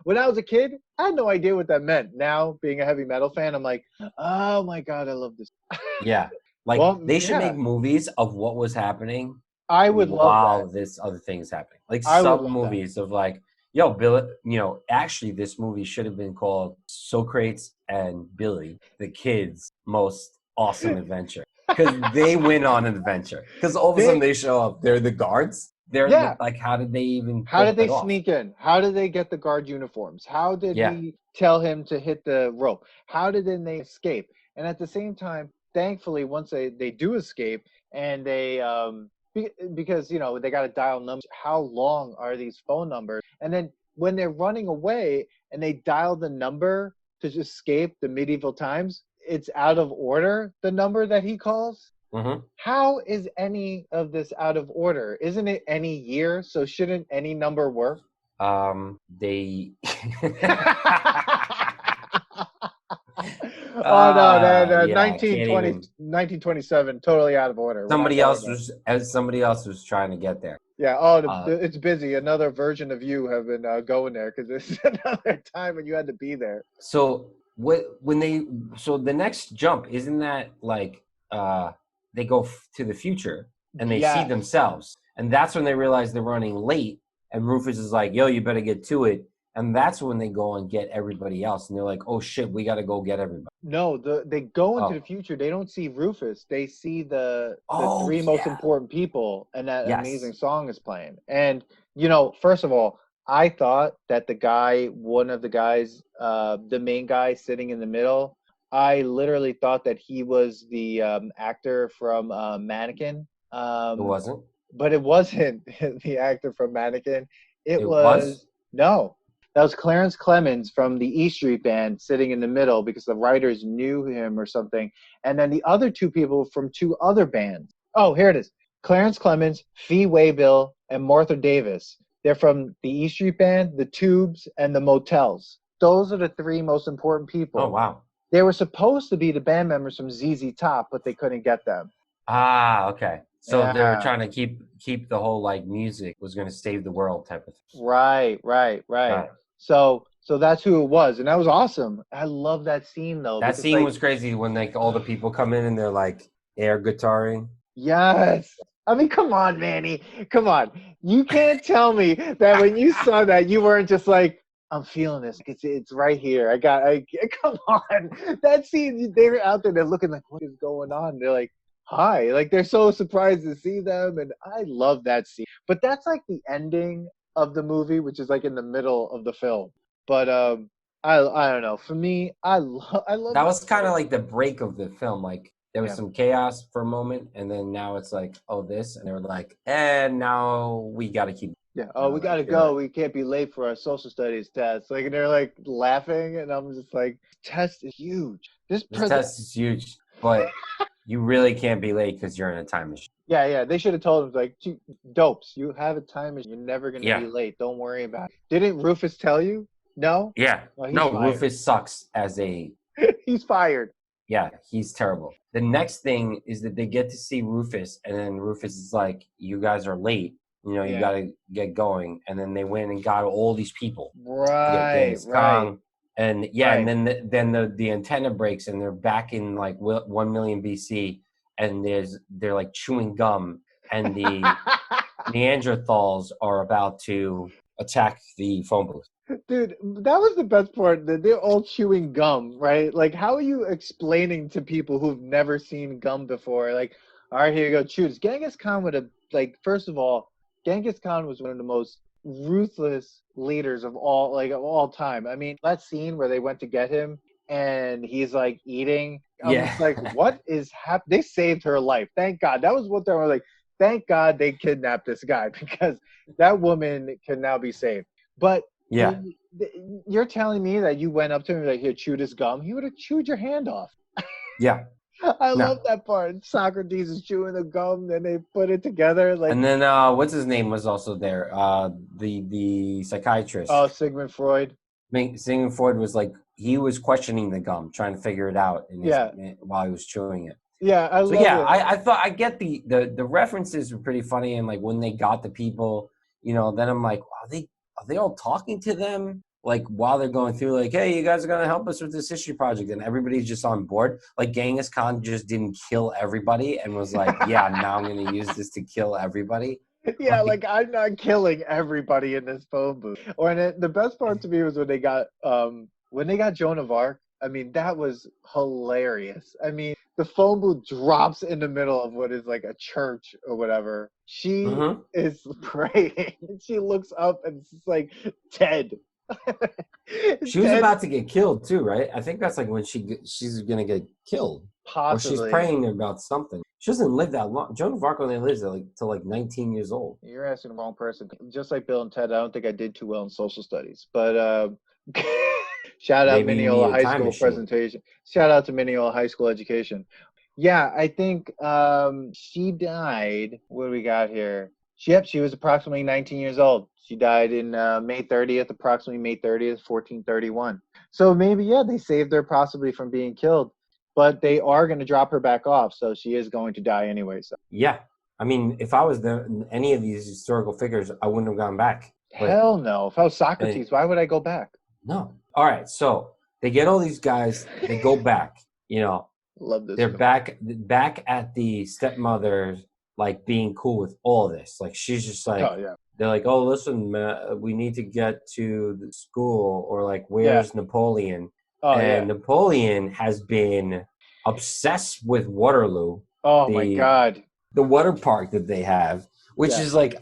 when I was a kid, I had no idea what that meant. Now, being a heavy metal fan, I'm like, oh my God, I love this. Yeah. Like Well, they should yeah, make movies of what was happening I would love that. while this other thing is happening. Like I would sub love that. movies of like, yo, Bill, actually this movie should have been called Socrates and Billy, the kids' most awesome adventure. Because they went on an adventure. Because all of a sudden They, they show up. They're the guards. yeah. Like, how did they even How pull did they that off? sneak in? How did they get the guard uniforms? How did Yeah. he tell him to hit the rope? How did then they escape? And at the same time, thankfully, once they do escape and they because they got to dial numbers. How long are these phone numbers? And then when they're running away and they dial the number to just escape the medieval times, it's out of order, the number that he calls. Mm-hmm. How is any of this out of order? Isn't it any year? So shouldn't any number work? They. Oh no, Yeah, I can't even. 1927, totally out of order. We're not Somebody going else there. was trying to get there. Yeah. Oh, Uh, it's busy. Another version of you have been going there because this is another time when you had to be there. so the next jump isn't that like they go to the future and they see Yes. themselves, and that's when they realize they're running late, and Rufus is like, yo, you better get to it. And that's when they go and get everybody else, and they're like, "Oh shit, we got to go get everybody." No, they go into the Oh, future. They don't see Rufus. They see the oh three most yeah, important people, and that amazing yes. song is playing. And first of all, I thought that one of the guys, the main guy sitting in the middle, I literally thought that he was the actor from Mannequin. It wasn't. But it wasn't the actor from Mannequin. It It was. was no. That was Clarence Clemens from the E Street Band sitting in the middle because the writers knew him or something. And then the other two people from two other bands. Oh, here it is. Clarence Clemens, Fee Waybill, and Martha Davis. They're from the E Street Band, the Tubes, and the Motels. Those are the three most important Oh people. wow. They were supposed to be the band members from ZZ Top, but they couldn't get them. Ah, okay. So they're Yeah. trying to keep the whole like music was going to save the world type of thing. Right. Got it. So that's who it was, and that was awesome. I love that scene though That because scene was crazy when like all the people come in and they're like air guitaring. yes. I mean, come on, Manny. Come on. You can't tell me that when you saw that you weren't just like, I'm feeling this. It's right here. Come on. That scene, they were out there, they're looking like, what is going on? They're like, hi. Like they're so surprised to see them, and I love that scene. But that's like the ending of the movie, which is like in the middle of the film. But I don't know. For me, I love That that was kind of part. like the break of the film. Like there was Yeah. some chaos for a moment, and then now it's like, oh, this, and they were like, and now we got to keep. Yeah. Oh, we gotta go. We can't be late for our social studies test. Like, and they're like laughing, and I'm just like, test is huge. This test is huge, but you really can't be late because you're in a time machine. Yeah. They should have told him like, dopes. You have a time machine. You're never gonna Yeah. be late. Don't worry about it. Didn't Rufus tell you? No. Yeah. Well, he's No, fired. Rufus sucks as a. He's fired. Yeah, he's terrible. The next thing is that they get to see Rufus, and then Rufus is like, "You guys are late. You Yeah. got to get going." And then they went and got all these people. Right. Genghis Khan, and yeah, Right. and then the antenna breaks, and they're back in like 1 million BC, and they're like chewing gum, and the Neanderthals are about to attack the phone booth. Dude, that was the best part. That they're all chewing gum, right? Like, how are you explaining to people who've never seen gum before? Like, all right, here you go, choose. Genghis Khan would have, like, first of all, Genghis Khan was one of the most ruthless leaders of all time. I mean, that scene where they went to get him and he's like eating. I'm just like, Yeah. what is happening? They saved her life. Thank God. That was what they were like. Thank God they kidnapped this guy because that woman can now be saved. But Yeah. you're telling me that you went up to him and like, here, chew this gum. He would have chewed your hand off. Yeah. I No. love that part. Socrates is chewing the gum, then they put it together. Like, And then what's his name was also there? The psychiatrist. oh, Sigmund Freud. Sigmund Freud was like, he was questioning the gum, trying to figure it out while he was chewing it. Yeah, I So love yeah, it. I thought I get the references were pretty funny, and like when they got the people, then I'm like, are they all talking to them? like while they're going through, like, hey, you guys are gonna help us with this history project, and everybody's just on board. Like Genghis Khan just didn't kill everybody and was like, yeah, now I'm gonna use this to kill everybody. Yeah, like I'm not killing everybody in this phone booth. Or and the best part to me was when they got Joan of Arc. I mean, that was hilarious. I mean, the phone booth drops in the middle of what is like a church or whatever. She is praying. She looks up and it's like Ted. She was about to get killed too, right? I think that's like when she's gonna get killed. Possibly. Or she's praying about something. She doesn't live that long. Joan of Arc only lives till like 19 years old. You're asking the wrong person. Just like Bill and Ted, I don't think I did too well in social studies. But shout out Mineola High School presentation. Shout out to Mineola High School education. Yeah, I think she died. What do we got here? She was approximately 19 years old. She died in May 30th, approximately May 30th, 1431. So maybe, yeah, they saved her possibly from being killed. But they are going to drop her back off, so she is going to die anyway. So. Yeah. I mean, if I was any of these historical figures, I wouldn't have gone back. Hell no. If I was Socrates, why would I go back? No. All right. So they get all these guys. They go back. You know, love this. They're back at the stepmother, like being cool with all this. Like she's just like, they're like, oh, listen, we need to get to the school, or like, where's Napoleon? Napoleon has been obsessed with Waterloo. Oh my God. The water park that they have, which is like,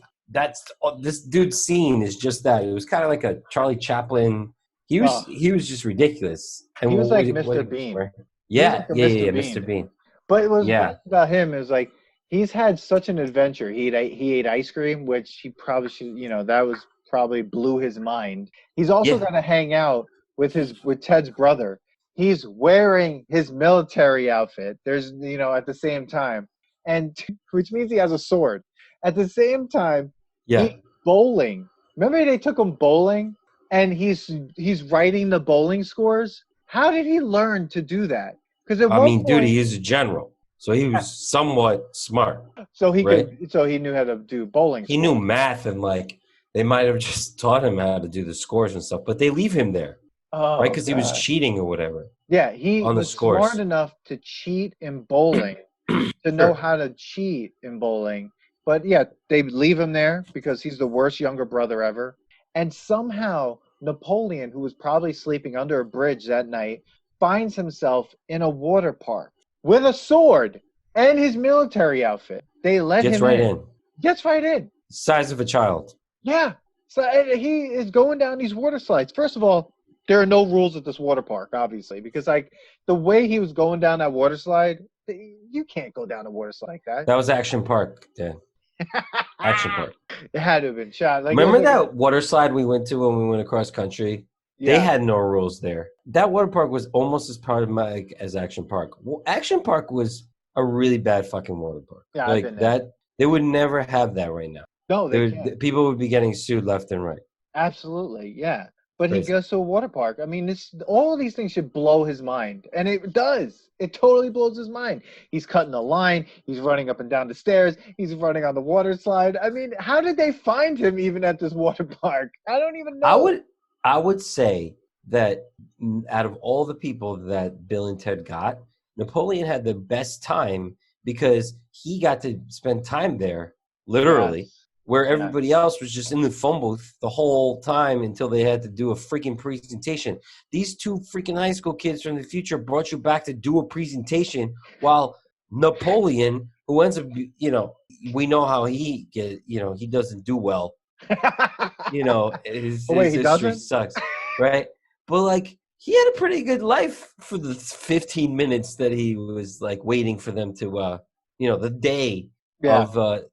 this dude's scene is just that. It was kind of like a Charlie Chaplin. He was just ridiculous. And he was like Mr. Bean. Yeah, Mr. Bean. But it was nice about him is like, he's had such an adventure. He ate ice cream, which he probably should, that was probably blew his mind. He's also going to hang out with Ted's brother. He's wearing his military outfit. There's, at the same time, and which means he has a sword. At the same time, he's bowling. Remember they took him bowling, and he's writing the bowling scores. How did he learn to do that? Because dude, he is a general, so he was somewhat smart. So he knew how to do bowling. He knew math, and like they might have just taught him how to do the scores and stuff, but they leave him there. Oh, right, because he was cheating or whatever. Yeah, he was smart enough to cheat in bowling, to know how to cheat in bowling. But yeah, they leave him there because he's the worst younger brother ever. And somehow Napoleon, who was probably sleeping under a bridge that night, finds himself in a water park with a sword and his military outfit. They let him in. Gets right in. Size of a child. Yeah. So he is going down these water slides. First of all, there are no rules at this water park, obviously, because like the way he was going down that water slide, you can't go down a water slide like that. That was Action Park, Dan. Action Park. It had to have been shot. Like, remember that water slide we went to when we went across country? Yeah. They had no rules there. That water park was almost as problematic as Action Park. Well, Action Park was a really bad fucking water park. Yeah, like that. There. They would never have that right now. No, they can't. People would be getting sued left and right. Absolutely, yeah. But crazy. He goes to a water park. I mean, all of these things should blow his mind. And it does. It totally blows his mind. He's cutting the line. He's running up and down the stairs. He's running on the water slide. I mean, how did they find him even at this water park? I don't even know. I would say that out of all the people that Bill and Ted got, Napoleon had the best time because he got to spend time there, literally. Yes. Where everybody else was just in the phone booth the whole time until they had to do a freaking presentation. These two freaking high school kids from the future brought you back to do a presentation while Napoleon, who ends up, we know how he he doesn't do well. His history sucks, right? But like, he had a pretty good life for the 15 minutes that he was like waiting for them to, the day of,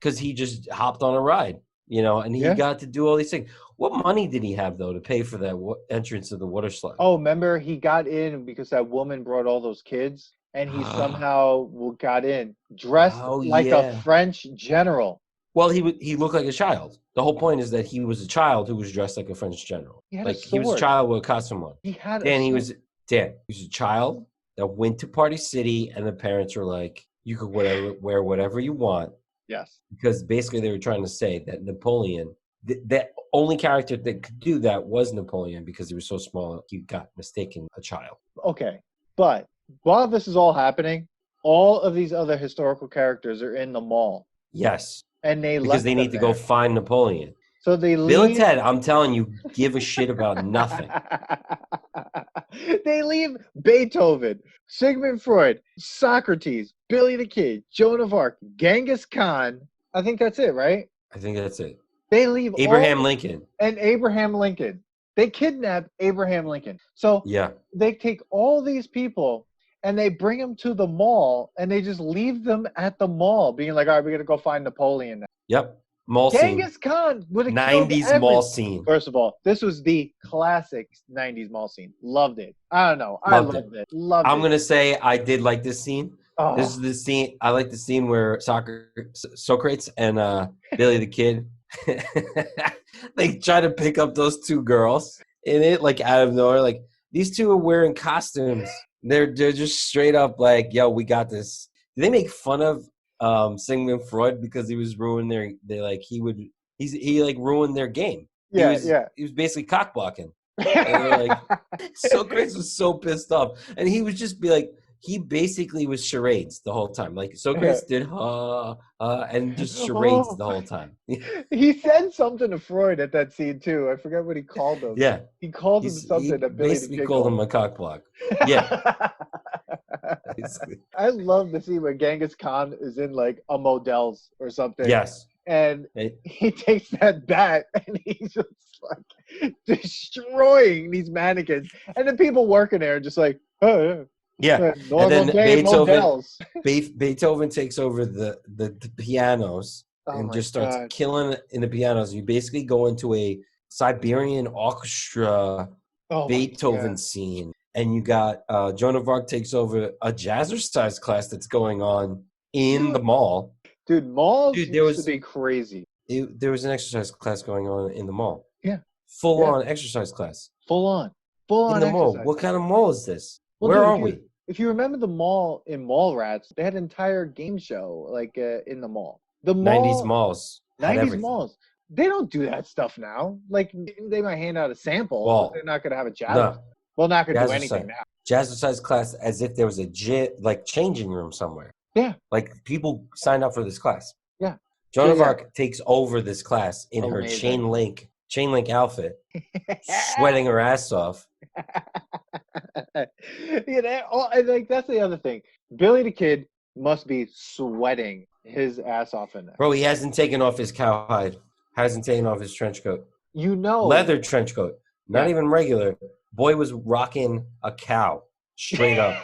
because he just hopped on a ride, and he got to do all these things. What money did he have, though, to pay for that entrance to the water slide? Oh, remember, he got in because that woman brought all those kids, and he somehow got in, dressed like a French general. Well, he looked like a child. The whole point is that he was a child who was dressed like a French general. He was a child with a costume on. He was a child that went to Party City, and the parents were like, you could wear whatever you want. Yes. Because basically they were trying to say that Napoleon the only character that could do that was Napoleon because he was so small he got mistaken a child. Okay, but while this is all happening, all of these other historical characters are in the mall, Yes, and they because left they them need to go there. find Napoleon. So they Bill and leave. Ted, I'm telling you, give a shit about nothing. They leave Beethoven, Sigmund Freud, Socrates, Billy the Kid, Joan of Arc, Genghis Khan. I think that's it, right? I think that's it. They leave Abraham all Lincoln. and Abraham Lincoln. They kidnap Abraham Lincoln. So Yeah. they take all these people and they bring them to the mall and they just leave them at the mall, being like, all right, we're gonna go find Napoleon now. Yep. Mall scene. Genghis Khan would have killed 90s every. mall scene. First of all, this was the classic 90s mall scene. Loved it. I don't know. I loved it. Loved I'm it. going to say I did like this scene. Oh. This is the scene. I like the scene where Socrates and Billy the Kid, they try to pick up those two girls in it, like out of nowhere. Like these two are wearing costumes. They're just straight up like, yo, we got this. They make fun of Sigmund Freud because he was ruining he like ruined their game. Yeah, He was basically cock blocking. And like, Socrates was so pissed off, and he would just be like, he basically was charades the whole time. Like Socrates did and just charades the whole time. He said something to Freud at that scene too. I forget what he called him. Yeah, he called him something. He that Billy basically called him a cock block. Yeah. I love the scene where Genghis Khan is in like a Modell's or something. Yes. And he takes that bat and he's just like destroying these mannequins. And the people working there are just like, oh, yeah. Normal and then day Beethoven takes over the pianos and just starts killing in the pianos. You basically go into a Siberian orchestra Beethoven scene. And you got Joan of Arc takes over a jazzercise class that's going on in the mall. Dude, malls used to be crazy. There was an exercise class going on in the mall. Yeah. Full on exercise class. Full on in the mall. exercise. What kind of mall is this? Well, Where dude, are we? If you remember the mall in Mallrats, they had an entire game show like in the mall. The mall, 90s malls. 90s malls. They don't do that stuff now. Like they might hand out a sample, but they're not going to have a jazz. No. Well, not going to do anything now. Jazzercise class as if there was a gym, like changing room somewhere. Yeah. Like people signed up for this class. Yeah. Joan of Arc takes over this class in her chain link outfit, sweating her ass off. Like that's the other thing. Billy the Kid must be sweating his ass off in there. Bro, he hasn't taken off his cowhide. Hasn't taken off his trench coat. Leather trench coat. Not even regular. Boy was rocking a cow straight up.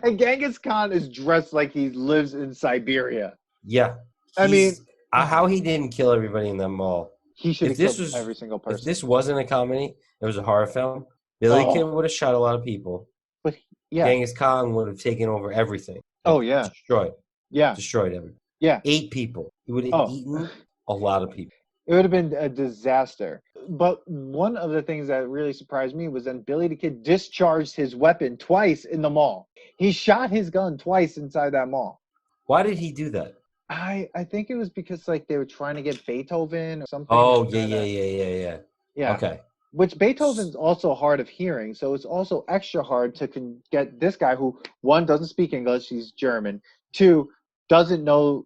And Genghis Khan is dressed like he lives in Siberia. Yeah. I mean, how he didn't kill everybody in that mall. He should have killed every single person. If this wasn't a comedy, it was a horror film, Billy Kid would have shot a lot of people. But yeah. Genghis Khan would have taken over everything. Destroyed. Yeah. Destroyed everything. Yeah. 8 people. He would have eaten a lot of people. It would have been a disaster. But one of the things that really surprised me was then Billy the Kid discharged his weapon twice in the mall. He shot his gun twice inside that mall. Why did he do that? I think it was because like they were trying to get Beethoven or something. Oh, yeah. Yeah. Okay. Which Beethoven's also hard of hearing, so it's also extra hard to get this guy who, 1, doesn't speak English, he's German, 2, doesn't know,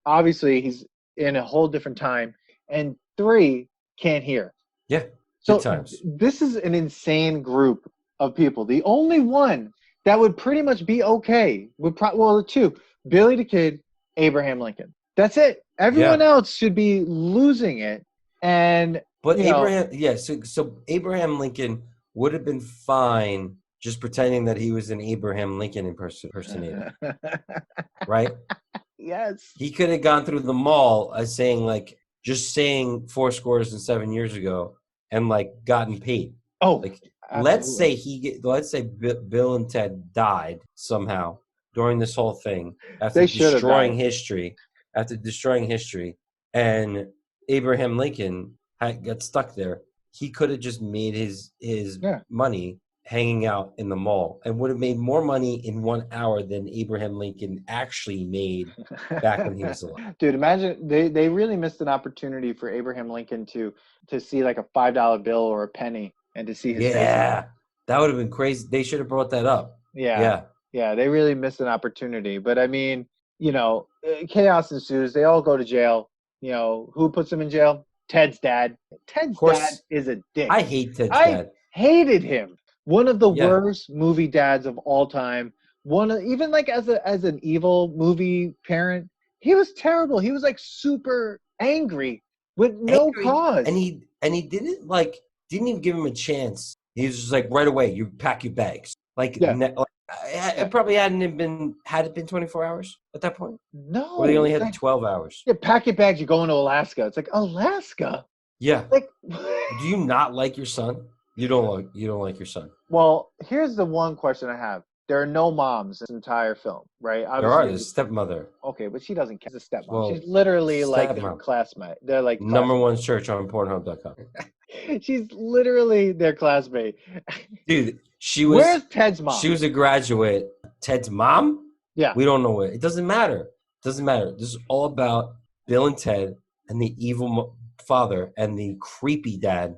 obviously he's in a whole different time, and 3, can't hear. Yeah, so times. This is an insane group of people. The only one that would pretty much be okay would the 2, Billy the Kid, Abraham Lincoln. That's it. Everyone else should be losing it. But so Abraham Lincoln would have been fine just pretending that he was an Abraham Lincoln impersonator. Right? Yes. He could have gone through the mall as saying 7 years ago and gotten paid. Oh, let's say Bill and Ted died somehow during this whole thing after destroying history, and Abraham Lincoln got stuck there. He could have just made his money hanging out in the mall and would have made more money in 1 hour than Abraham Lincoln actually made back when he was alive. Dude, imagine they really missed an opportunity for Abraham Lincoln to see like a $5 bill or a penny and to see his face. Yeah, that would have been crazy. They should have brought that up. Yeah. Yeah, they really missed an opportunity. But I mean, chaos ensues. They all go to jail. Who puts them in jail? Ted's dad. Ted's dad is a dick. I hate Ted's dad. I hated him. One of the worst movie dads of all time. Even like as an evil movie parent, he was terrible. He was like super angry with no cause. And he didn't even give him a chance. He was just like, right away, you pack your bags. It probably had it been 24 hours at that point? No. Or they only had 12 hours. Yeah, pack your bags, you're going to Alaska. It's like, Alaska? Yeah. Do you not like your son? You don't like your son. Well, here's the one question I have. There are no moms in this entire film, right? Obviously, there's a stepmother. Okay, but she doesn't count as a stepmom. Well, she's literally like their classmate. They're like number one search on Pornhub.com. She's literally their classmate. Dude, where's Ted's mom? She was a graduate. Ted's mom? Yeah. We don't know it. It doesn't matter. This is all about Bill and Ted and the evil father and the creepy dad.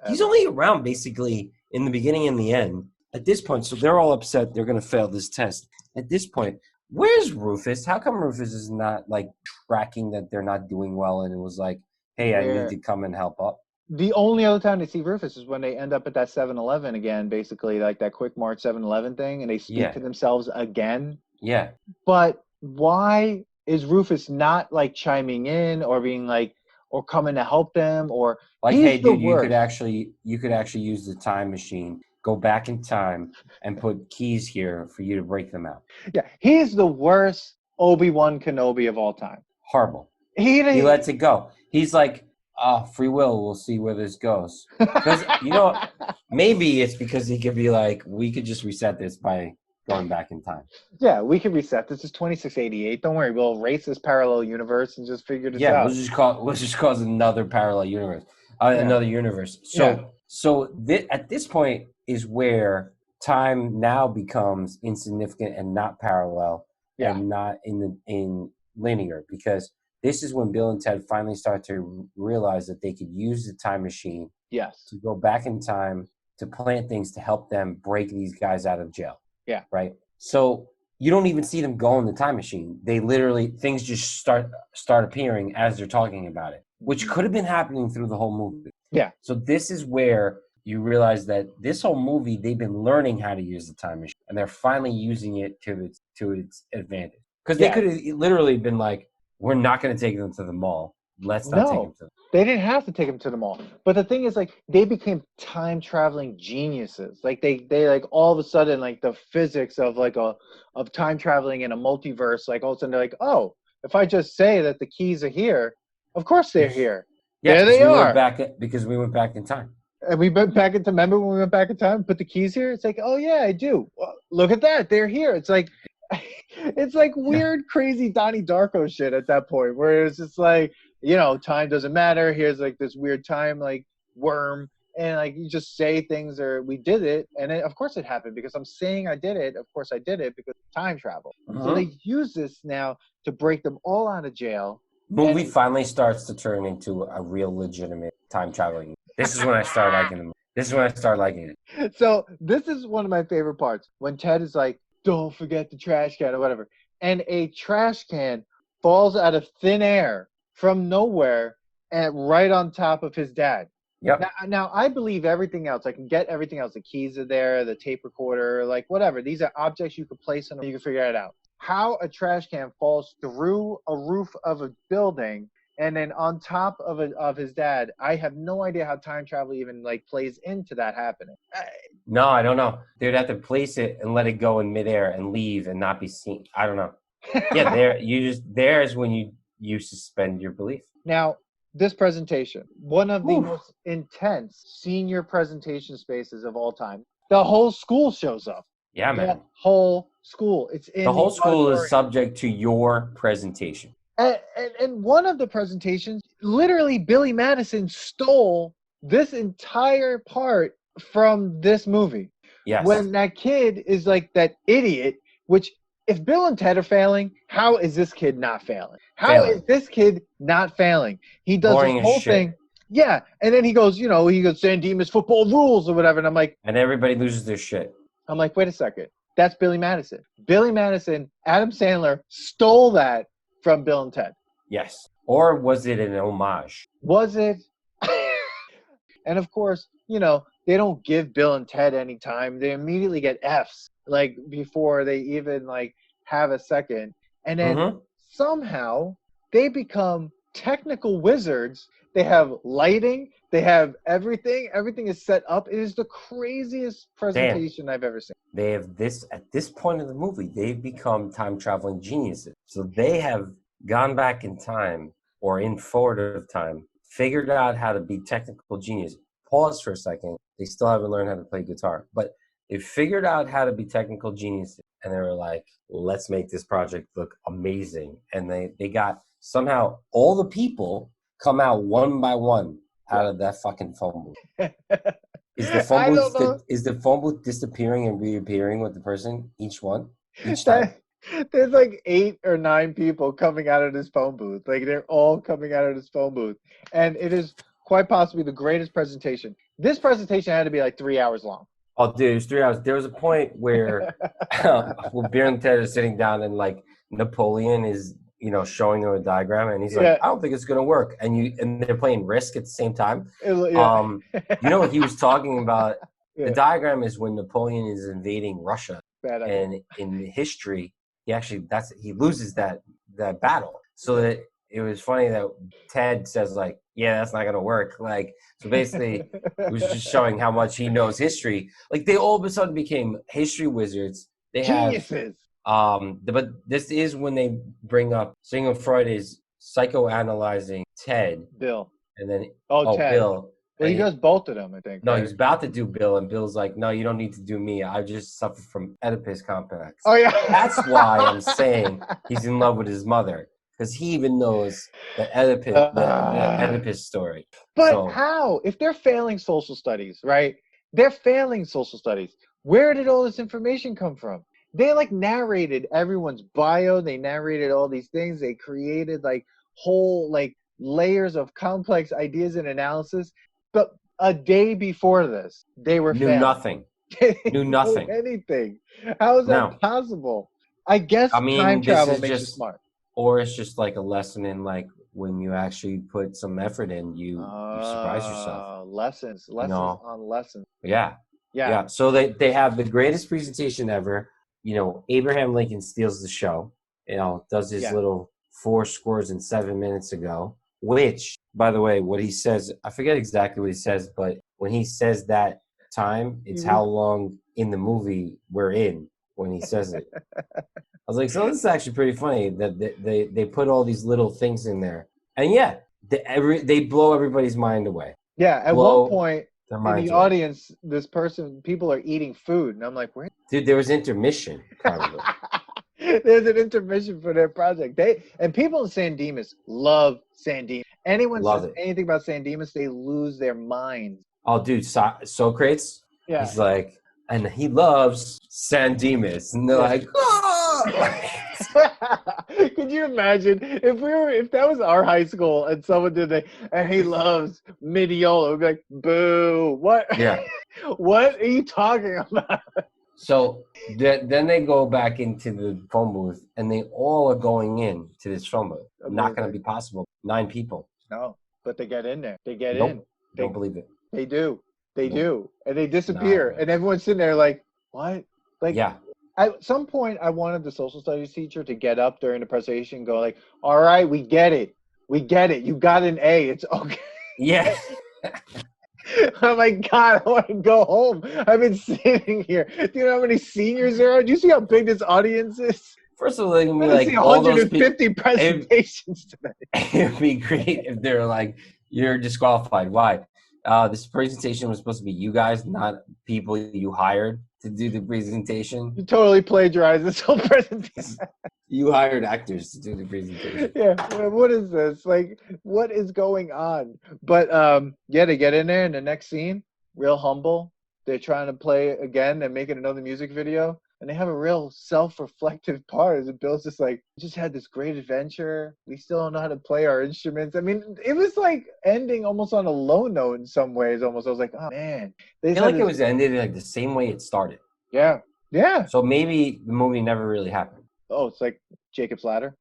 He's only around basically in the beginning and the end. At this point, so they're all upset. They're going to fail this test. At this point, where's Rufus? How come Rufus is not like tracking that they're not doing well and it was like, hey, I need to come and help up? The only other time they see Rufus is when they end up at that 7-Eleven again, basically like that quick march 7-Eleven thing, and they speak to themselves again. Yeah. But why is Rufus not like chiming in or being like, or coming to help them, or like, hey, dude, you could actually use the time machine, go back in time, and put keys here for you to break them out. Yeah, he's the worst Obi-Wan Kenobi of all time. Horrible. He lets it go. He's like, free will. We'll see where this goes. Because maybe it's because he could be like, we could just reset this by going back in time. Yeah, we could reset. This is 2688. Don't worry, we'll erase this parallel universe and just figure this out. Yeah, we'll just cause another parallel universe, another universe. So at this point is where time now becomes insignificant and not parallel and not in linear, because this is when Bill and Ted finally start to realize that they could use the time machine to go back in time to plant things to help them break these guys out of jail. Yeah. Right. So you don't even see them go in the time machine. They literally, things just start appearing as they're talking about it, which could have been happening through the whole movie. Yeah. So this is where you realize that this whole movie, they've been learning how to use the time machine, and they're finally using it to its advantage. Because they could have literally been like, we're not going to take them to the mall. Let's not take them to the mall. They didn't have to take them to the mall. But the thing is, like, they became time traveling geniuses. Like they like all of a sudden, like the physics of like of time traveling in a multiverse, like all of a sudden they're like, oh, if I just say that the keys are here, of course they're here. Yeah, there they are. Because we went back in time. And we went back into, remember when we went back in time, put the keys here? It's like, oh yeah, I do. Well, look at that. They're here. It's like, it's like weird, crazy Donnie Darko shit at that point, where it's just like, time doesn't matter. Here's like this weird time, like worm. And like, you just say things or we did it. And of course it happened because I'm saying I did it. Of course I did it because time travel. So they use this now to break them all out of jail. Movie finally starts to turn into a real legitimate time traveling. This is when I start liking it. So this is one of my favorite parts, when Ted is like, don't forget the trash can or whatever. And a trash can falls out of thin air from nowhere and right on top of his dad. Yep. Now I believe everything else. I can get everything else. The keys are there, the tape recorder, like whatever. These are objects you could place on them. You can figure it out. How a trash can falls through a roof of a building and then on top of his dad, I have no idea how time travel even like plays into that happening. No, I don't know. They'd have to place it and let it go in midair and leave and not be seen. I don't know. Yeah, there's when you suspend your belief. Now, this presentation, one of the most intense senior presentation spaces of all time. The whole school shows up. Yeah, man. The whole school. It's in the whole school is subject to your presentation. And one of the presentations, literally Billy Madison stole this entire part from this movie. Yes. When that kid is like that idiot, which if Bill and Ted are failing, how is this kid not failing? How is this kid not failing? He does Boring this as whole shit. thing. Yeah. And then he goes, San Dimas football rules or whatever. And I'm like, and everybody loses their shit. I'm like, wait a second. That's Billy Madison. Billy Madison, Adam Sandler stole that from Bill and Ted. Yes. Or was it an homage? Was it? And of course, they don't give Bill and Ted any time. They immediately get Fs, like before they even like have a second. And then somehow they become technical wizards. They have lighting. They have everything. Everything is set up. It is the craziest presentation I've ever seen. They have this, at this point of the movie, they've become time traveling geniuses. So they have gone back in time or in forward of time, figured out how to be technical genius. Pause for a second. They still haven't learned how to play guitar, but they figured out how to be technical geniuses. And they were like, let's make this project look amazing. And they got somehow all the people come out one by one out of that fucking phone booth. Is the phone booth disappearing and reappearing with the person each time? There's like 8 or 9 people coming out of this phone booth. Like they're all coming out of this phone booth, and it is quite possibly the greatest presentation. This presentation had to be like 3 hours long. Oh, dude, it was 3 hours. There was a point where Bill and Ted are sitting down, and like Napoleon is, showing them a diagram, and he's like, I don't think it's gonna work. And they're playing Risk at the same time. What he was talking about? The diagram is when Napoleon is invading Russia, and in history, he loses that battle. So that it was funny that Ted says like, yeah, that's not gonna work. Like, so basically, it was just showing how much he knows history. Like, they all of a sudden became history wizards. They geniuses. But this is when they bring up Sigmund Freud is psychoanalyzing Ted. Bill. And then Ted. Bill. Well, he does both of them, I think. No, right? He was about to do Bill, and Bill's like, no, you don't need to do me. I just suffer from Oedipus complex. Oh, yeah. That's why I'm saying he's in love with his mother, because he even knows the Oedipus story. But how? If they're failing social studies, right? They're failing social studies. Where did all this information come from? They like narrated everyone's bio. They narrated all these things. They created like whole like layers of complex ideas and analysis. But a day before this, they were knew failing. Nothing. Knew nothing. Anything. How is that possible? I guess time travel makes you smart. Or it's just like a lesson in like when you actually put some effort in, you surprise yourself. Lessons on lessons. Yeah. So they have the greatest presentation ever. Abraham Lincoln steals the show. Does his little 4.7 minutes ago. Which, by the way, what he says, I forget exactly what he says, but when he says that time, it's how long in the movie we're in when he says it. I was like, so this is actually pretty funny that they put all these little things in there. And they blow everybody's mind away. Yeah, at one point in the audience, people are eating food. And I'm like, where? Dude, there was intermission, probably. There's an intermission for their project. People in San Dimas love San Dimas. Anyone says anything about San Dimas, they lose their minds. Oh, dude, Socrates. Yeah. He's like, and he loves San Dimas, and they're like, oh! Could you imagine if that was our high school and someone did that, and he loves Mineola, we'd be like, boo! What? Yeah. What are you talking about? So then they go back into the phone booth, and they all are going in to this phone booth. Not going to be possible. 9 people. No, but they get in there. They get in. Don't believe it. They do. They do. And they disappear. And everyone's sitting there like, what? Like, yeah. At some point, I wanted the social studies teacher to get up during the presentation and go like, all right, we get it. We get it. You got an A. It's okay. Yeah. Oh my God, I want to go home. I've been sitting here. Do you know how many seniors there are? Do you see how big this audience is? First of all, they're going to be like, 150 presentations tonight. It would be great if they're like, you're disqualified. Why? This presentation was supposed to be you guys, not people you hired to do the presentation. You totally plagiarized this whole presentation. You hired actors to do the presentation. Yeah, what is this? Like, what is going on? But they get in there in the next scene, real humble. they're trying to play again. They're making another music video. And they have a real self-reflective part. And Bill's just like, we just had this great adventure. We still don't know how to play our instruments. I mean, it was like ending almost on a low note in some ways. Almost, I was like, oh man. I feel like it was ended like the same way it started. Yeah, yeah. So maybe the movie never really happened. Oh, it's like Jacob's Ladder.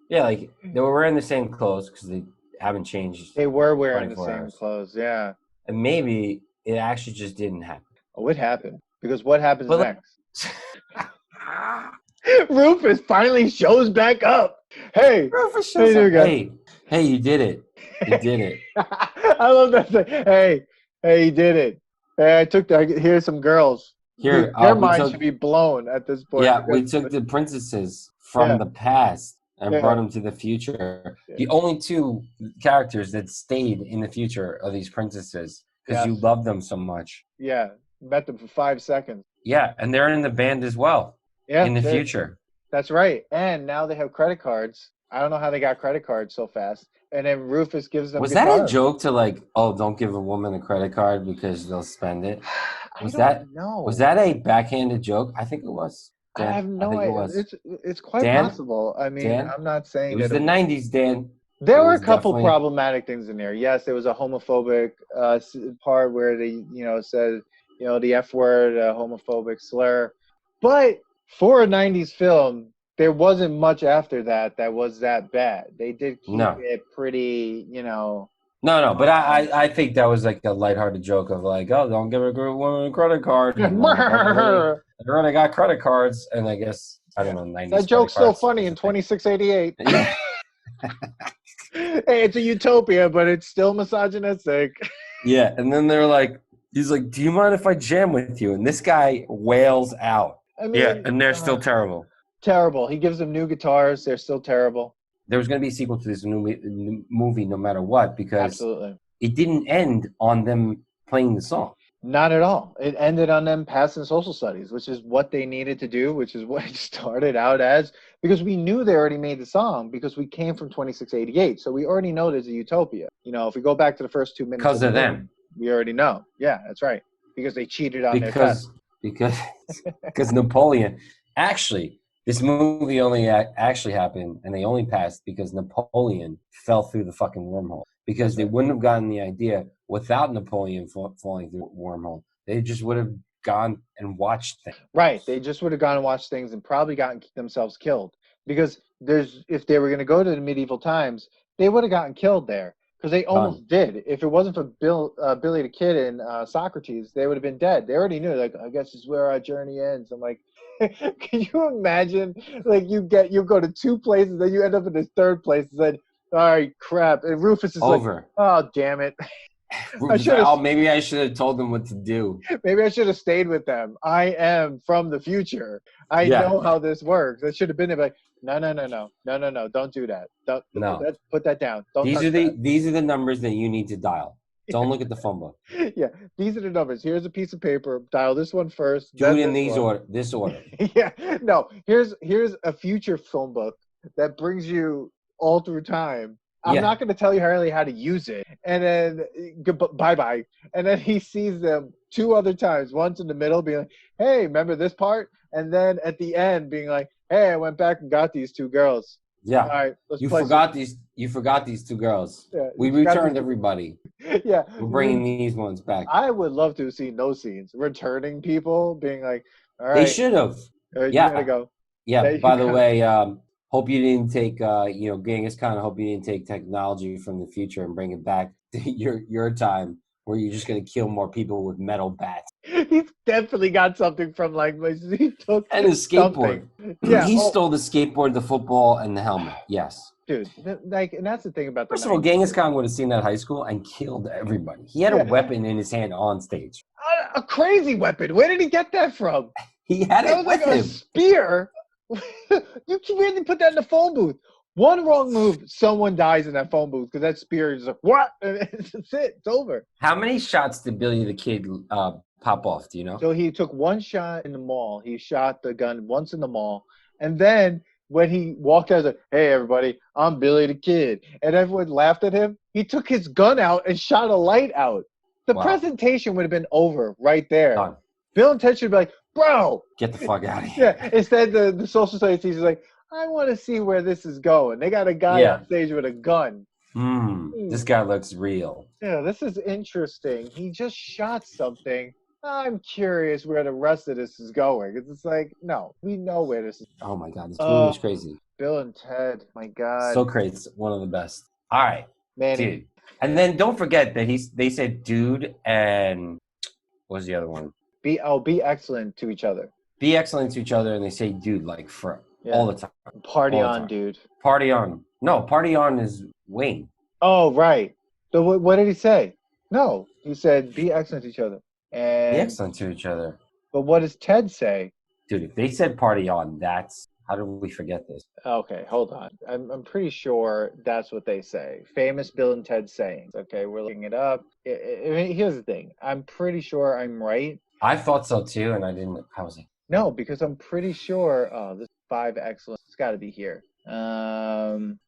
Yeah, like they were wearing the same clothes because they haven't changed. They were wearing the 24 same hours. clothes. Yeah. And maybe it actually just didn't happen. Oh, it happened. Because what happens But next? Rufus finally shows back up. Hey, Rufus shows up. Hey, you did it. You did it. I love that thing. Hey, you did it. Hey, here's some girls. Here, Their minds should be blown at this point. Yeah, we took the princesses from the past and brought them to the future. Yeah. The only two characters that stayed in the future are these princesses because you love them so much. Yeah, met them for 5 seconds. Yeah, and they're in the band as well. Yeah, in the future. That's right. And now they have credit cards. I don't know how they got credit cards so fast. And then Rufus gives them. Was that a joke to like, oh, don't give a woman a credit card because they'll spend it? Was that a backhanded joke? I think it was. Dan, I have no idea. It's quite possible. I mean, I'm not saying it was the 90s, Dan. There were a couple problematic things in there. Yes, there was a homophobic part where they, said, the F word, homophobic slur. But for a 90s film, there wasn't much after that was that bad. They did keep it pretty, No, but I think that was like a lighthearted joke of like, oh, don't give a woman a credit card. They already got credit cards, and I guess, I don't know, 90s. That joke's still funny in 2688. Yeah. Hey, it's a utopia, but it's still misogynistic. Yeah, and then he's like, do you mind if I jam with you? And this guy wails out. I mean, and they're still terrible. Terrible. He gives them new guitars. They're still terrible. There was going to be a sequel to this new movie no matter what, because it didn't end on them playing the song. Not at all. It ended on them passing social studies, which is what they needed to do, which is what it started out as, because we knew they already made the song because we came from 2688. So we already know there's a utopia. If we go back to the first 2 minutes. Because of them. We already know. Yeah, that's right. Because they cheated on their test. Because Napoleon. Actually, this movie only actually happened, and they only passed because Napoleon fell through the fucking wormhole. Because they wouldn't have gotten the idea without Napoleon falling through the wormhole. They just would have gone and watched things. Right. They just would have gone and watched things and probably gotten themselves killed. Because if they were going to go to the medieval times, they would have gotten killed there. Because they almost did. If it wasn't for Billy the Kid and Socrates, they would have been dead. They already knew, like, I guess this is where our journey ends. I'm like, can you imagine? Like, you go to 2 places, then you end up in this 3rd place and said, all right, crap. And Rufus is like, oh, damn it. Maybe I should have told them what to do. Maybe I should have stayed with them. I am from the future. I know how this works. I should have been there, like, no. Don't do that. Put that down. These are the numbers that you need to dial. Don't look at the phone book. Yeah, these are the numbers. Here's a piece of paper. Dial this one first. Do it in this order. Yeah. No, here's a future phone book that brings you all through time. I'm not going to tell you really how to use it. And then bye-bye. And then he sees them 2 other times. Once in the middle being like, hey, remember this part? And then at the end being like, hey, I went back and got these 2 girls. Yeah. All right. You forgot these 2 girls. Yeah, we returned everybody. Yeah. We're bringing these ones back. I would love to have seen those scenes. Returning people being like, all right. They should have. You gotta go. Yeah. By the way, hope you didn't take, Genghis Khan, I hope you didn't take technology from the future and bring it back to your time where you're just going to kill more people with metal bats. He's definitely got something from he took and his skateboard. Yeah, he stole the skateboard, the football, and the helmet. Yes. Dude, and that's the thing about First of all, Genghis Khan would have seen that at high school and killed everybody. He had a weapon in his hand on stage. A crazy weapon. Where did he get that from? He had it with him. A spear. You can really put that in the phone booth. One wrong move, someone dies in that phone booth because that spear is like, what? That's it. It's over. How many shots did Billy the Kid pop off? Do you know? So he took 1 shot in the mall. He shot the gun once in the mall. And then when he walked out, he was like, hey, everybody, I'm Billy the Kid. And everyone laughed at him. He took his gun out and shot a light out. The Wow. presentation would have been over right there. Done. Bill and Ted should be like, bro, Get the fuck out of here. yeah. Instead, the social studies teacher's like, I want to see where this is going. They got a guy on stage with a gun. This guy looks real. Yeah, this is interesting. He just shot something. I'm curious where the rest of this is going. It's just like, no, we know where this is. Oh my god, this movie was crazy. Bill and Ted, my god. Socrates, one of the best. All right, Manny. dude. And then don't forget that they said dude and what was the other one? Be excellent to each other. Be excellent to each other, and they say dude like for all the time. Party on, dude. Party on. No, party on is Wayne. Oh, right. So what did he say? No, he said be excellent to each other. And Be excellent to each other. But what does Ted say? Dude, if they said party on, that's how do we forget this? Okay, hold on. I'm pretty sure that's what they say. Famous Bill and Ted sayings. Okay, we're looking it up. I mean, here's the thing. I'm pretty sure I'm right. I thought so too, and I didn't. How was it? No, because I'm pretty sure. Oh, this 5 excellence. It's got to be here.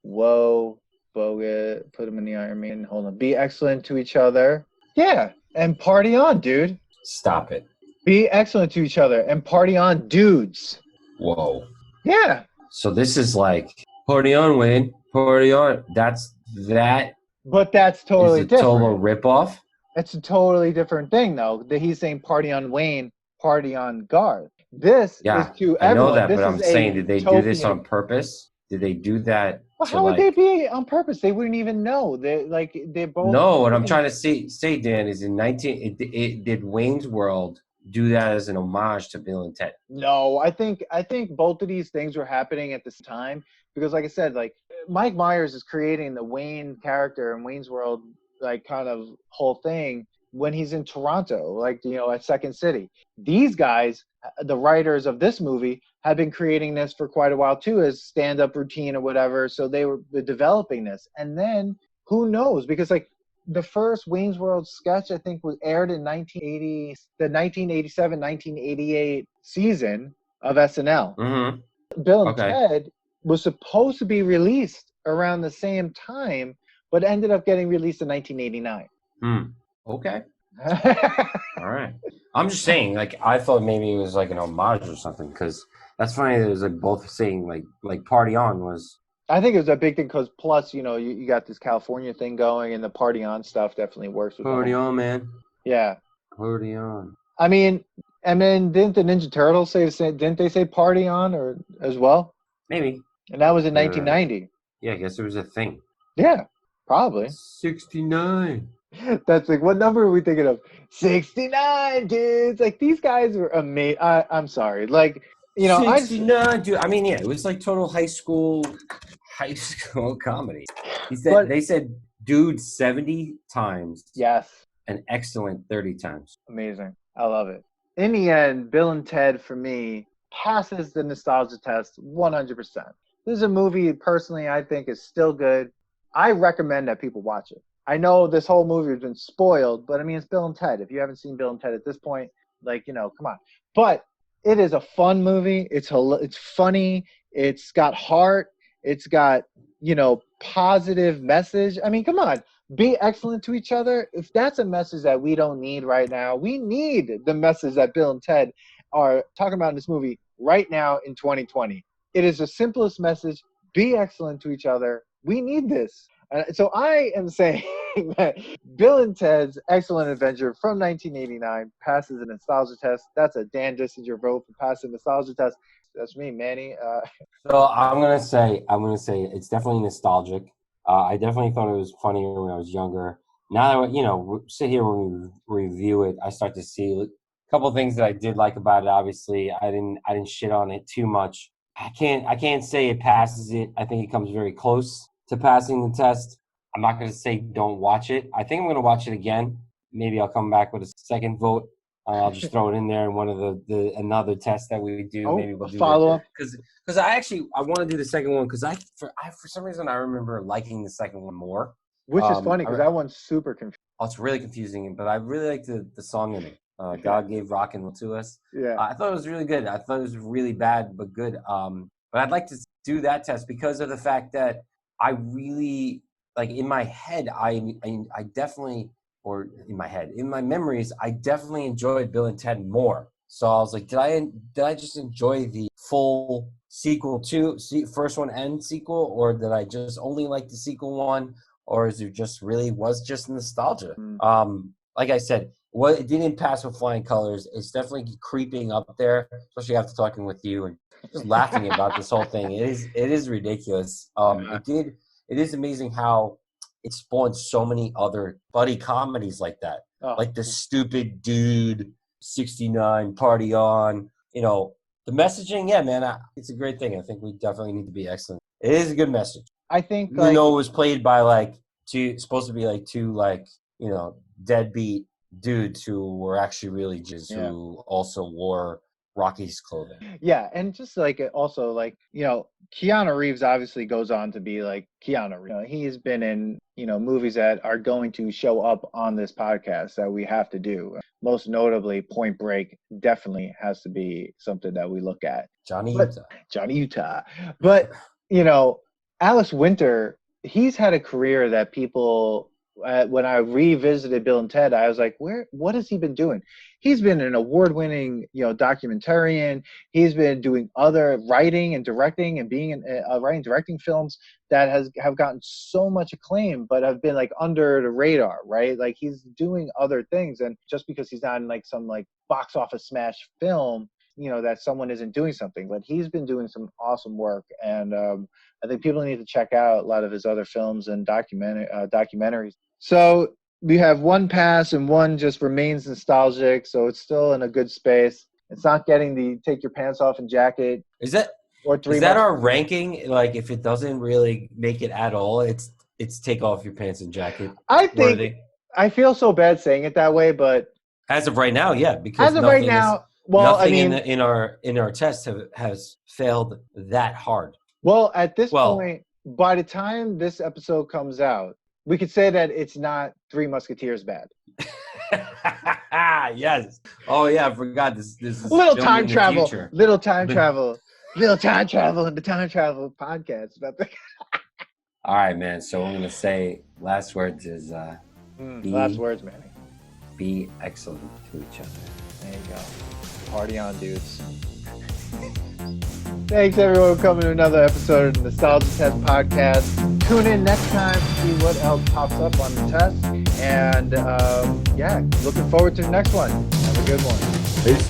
Whoa, Bogut, put him in the Iron Man. Hold on. Be excellent to each other. Yeah, and party on, dude. Stop it. Be excellent to each other and party on, dudes. Whoa. Yeah. So this is like party on, Wayne. Party on. That. But that's totally different. Total ripoff. It's a totally different thing, though. That he's saying party on Wayne, party on Garth. This is to everyone. I know that, this but I'm saying, did they do this on purpose? Did they do that? Well, how would they be on purpose? They wouldn't even know. They're both. No, what I'm trying to say, Dan, is did Wayne's World do that as an homage to Bill and Ted? No, I think both of these things were happening at this time because, like I said, like Mike Myers is creating the Wayne character in Wayne's World, like kind of whole thing when he's in Toronto, like at Second City. These guys, the writers of this movie, had been creating this for quite a while too, as stand-up routine or whatever. So they were developing this, and then who knows? Because like the first Wayne's World sketch, I think, was aired in 1980, the 1987-1988 season of SNL. Mm-hmm. Bill and Ted was supposed to be released around the same time, but ended up getting released in 1989. Okay. All right. I'm just saying, like, I thought maybe it was like an homage or something, because that's funny that it was like both saying like party on was. I think it was a big thing because plus, you got this California thing going, and the party on stuff definitely works with party on, man. Yeah. Party on. I mean, and then didn't the Ninja Turtles didn't they say party on or as well? Maybe. And that was in 1990. Yeah, I guess it was a thing. Yeah, probably. 69. That's like, what number are we thinking of? 69, dudes. Like, these guys were amazing. I'm sorry. Like, 69, dude. I mean, yeah, it was like total high school comedy. They said dude 70 times. Yes. And excellent 30 times. Amazing. I love it. In the end, Bill and Ted, for me, passes the nostalgia test 100%. This is a movie, personally, I think is still good. I recommend that people watch it. I know this whole movie has been spoiled, but I mean, it's Bill and Ted. If you haven't seen Bill and Ted at this point, like, come on. But it is a fun movie. It's funny. It's got heart. It's got, positive message. I mean, come on. Be excellent to each other. If that's a message that we don't need right now, we need the message that Bill and Ted are talking about in this movie right now in 2020. It is the simplest message. Be excellent to each other. We need this. So I am saying that Bill and Ted's Excellent Adventure from 1989 passes the nostalgia test. That's a Dan Dissinger vote for passing the nostalgia test. That's me, Manny. So I'm gonna say it's definitely nostalgic. I definitely thought it was funnier when I was younger. Now that we sit here when we review it, I start to see a couple of things that I did like about it. Obviously, I didn't shit on it too much. I can't say it passes it. I think it comes very close to passing the test. I'm not going to say don't watch it. I think I'm going to watch it again. Maybe I'll come back with a second vote. I'll just throw it in there in one of the another test that we do. Oh, maybe we'll do follow up. Because I want to do the second one because for some reason I remember liking the second one more. Which is funny because that one's super confusing. Oh, it's really confusing, but I really like the song in it. God gave rock and roll to us. Yeah, I thought it was really good. I thought it was really bad but good. But I'd like to do that test because of the fact that I really, like, in my head, I definitely or in my head, in my memories, I definitely enjoyed Bill and Ted more. So I was like, did I just enjoy the full sequel to first one and sequel, or did I just only like the sequel one, or is it just really was just nostalgia? Like I said, it didn't pass with flying colors. It's definitely creeping up there, especially after talking with you and just laughing about this whole thing. It is ridiculous. It is amazing how it spawned so many other buddy comedies like that, like the Stupid Dude, 69, Party On. You know, the messaging. Yeah, man, it's a great thing. I think we definitely need to be excellent. It is a good message. I think, even though it was played by two deadbeat dudes who were actually really just who also wore Rocky's clothing. Yeah, and just also Keanu Reeves obviously goes on to be like Keanu Reeves. He's been in movies that are going to show up on this podcast that we have to do. Most notably, Point Break definitely has to be something that we look at. Johnny Utah. But Alex Winter, he's had a career that people. When I revisited Bill and Ted, I was like, what has he been doing? He's been an award-winning, documentarian. He's been doing other writing and directing and being in writing, directing films that have gotten so much acclaim, but have been under the radar, right? Like he's doing other things. And just because he's not in some box office smash film, that someone isn't doing something, but he's been doing some awesome work. And I think people need to check out a lot of his other films and documentaries. So we have one pass and one just remains nostalgic. So it's still in a good space. It's not getting the take your pants off and jacket. Is that our ranking? If it doesn't really make it at all, it's take off your pants and jacket. I think I feel so bad saying it that way, but as of right now, yeah, because as of right now, nothing in our test has failed that hard. Well, at this point, by the time this episode comes out, we could say that it's not Three Musketeers bad. Yes. Oh yeah, I forgot this is little time travel in the time travel podcast. All right, man. So I'm gonna say last words is last words, Manny. Be excellent to each other. There you go. Party on, dudes. Thanks, everyone, for coming to another episode of the Nostalgia Test Podcast. Tune in next time to see what else pops up on the test. And, looking forward to the next one. Have a good one. Peace.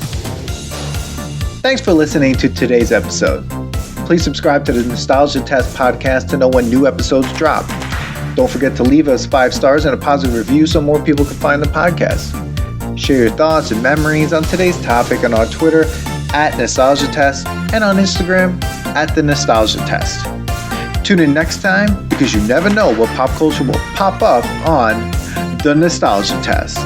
Thanks for listening to today's episode. Please subscribe to the Nostalgia Test Podcast to know when new episodes drop. Don't forget to leave us 5 stars and a positive review so more people can find the podcast. Share your thoughts and memories on today's topic on our Twitter @NostalgiaTest and on Instagram @TheNostalgiaTest. Tune in next time because you never know what pop culture will pop up on The Nostalgia Test.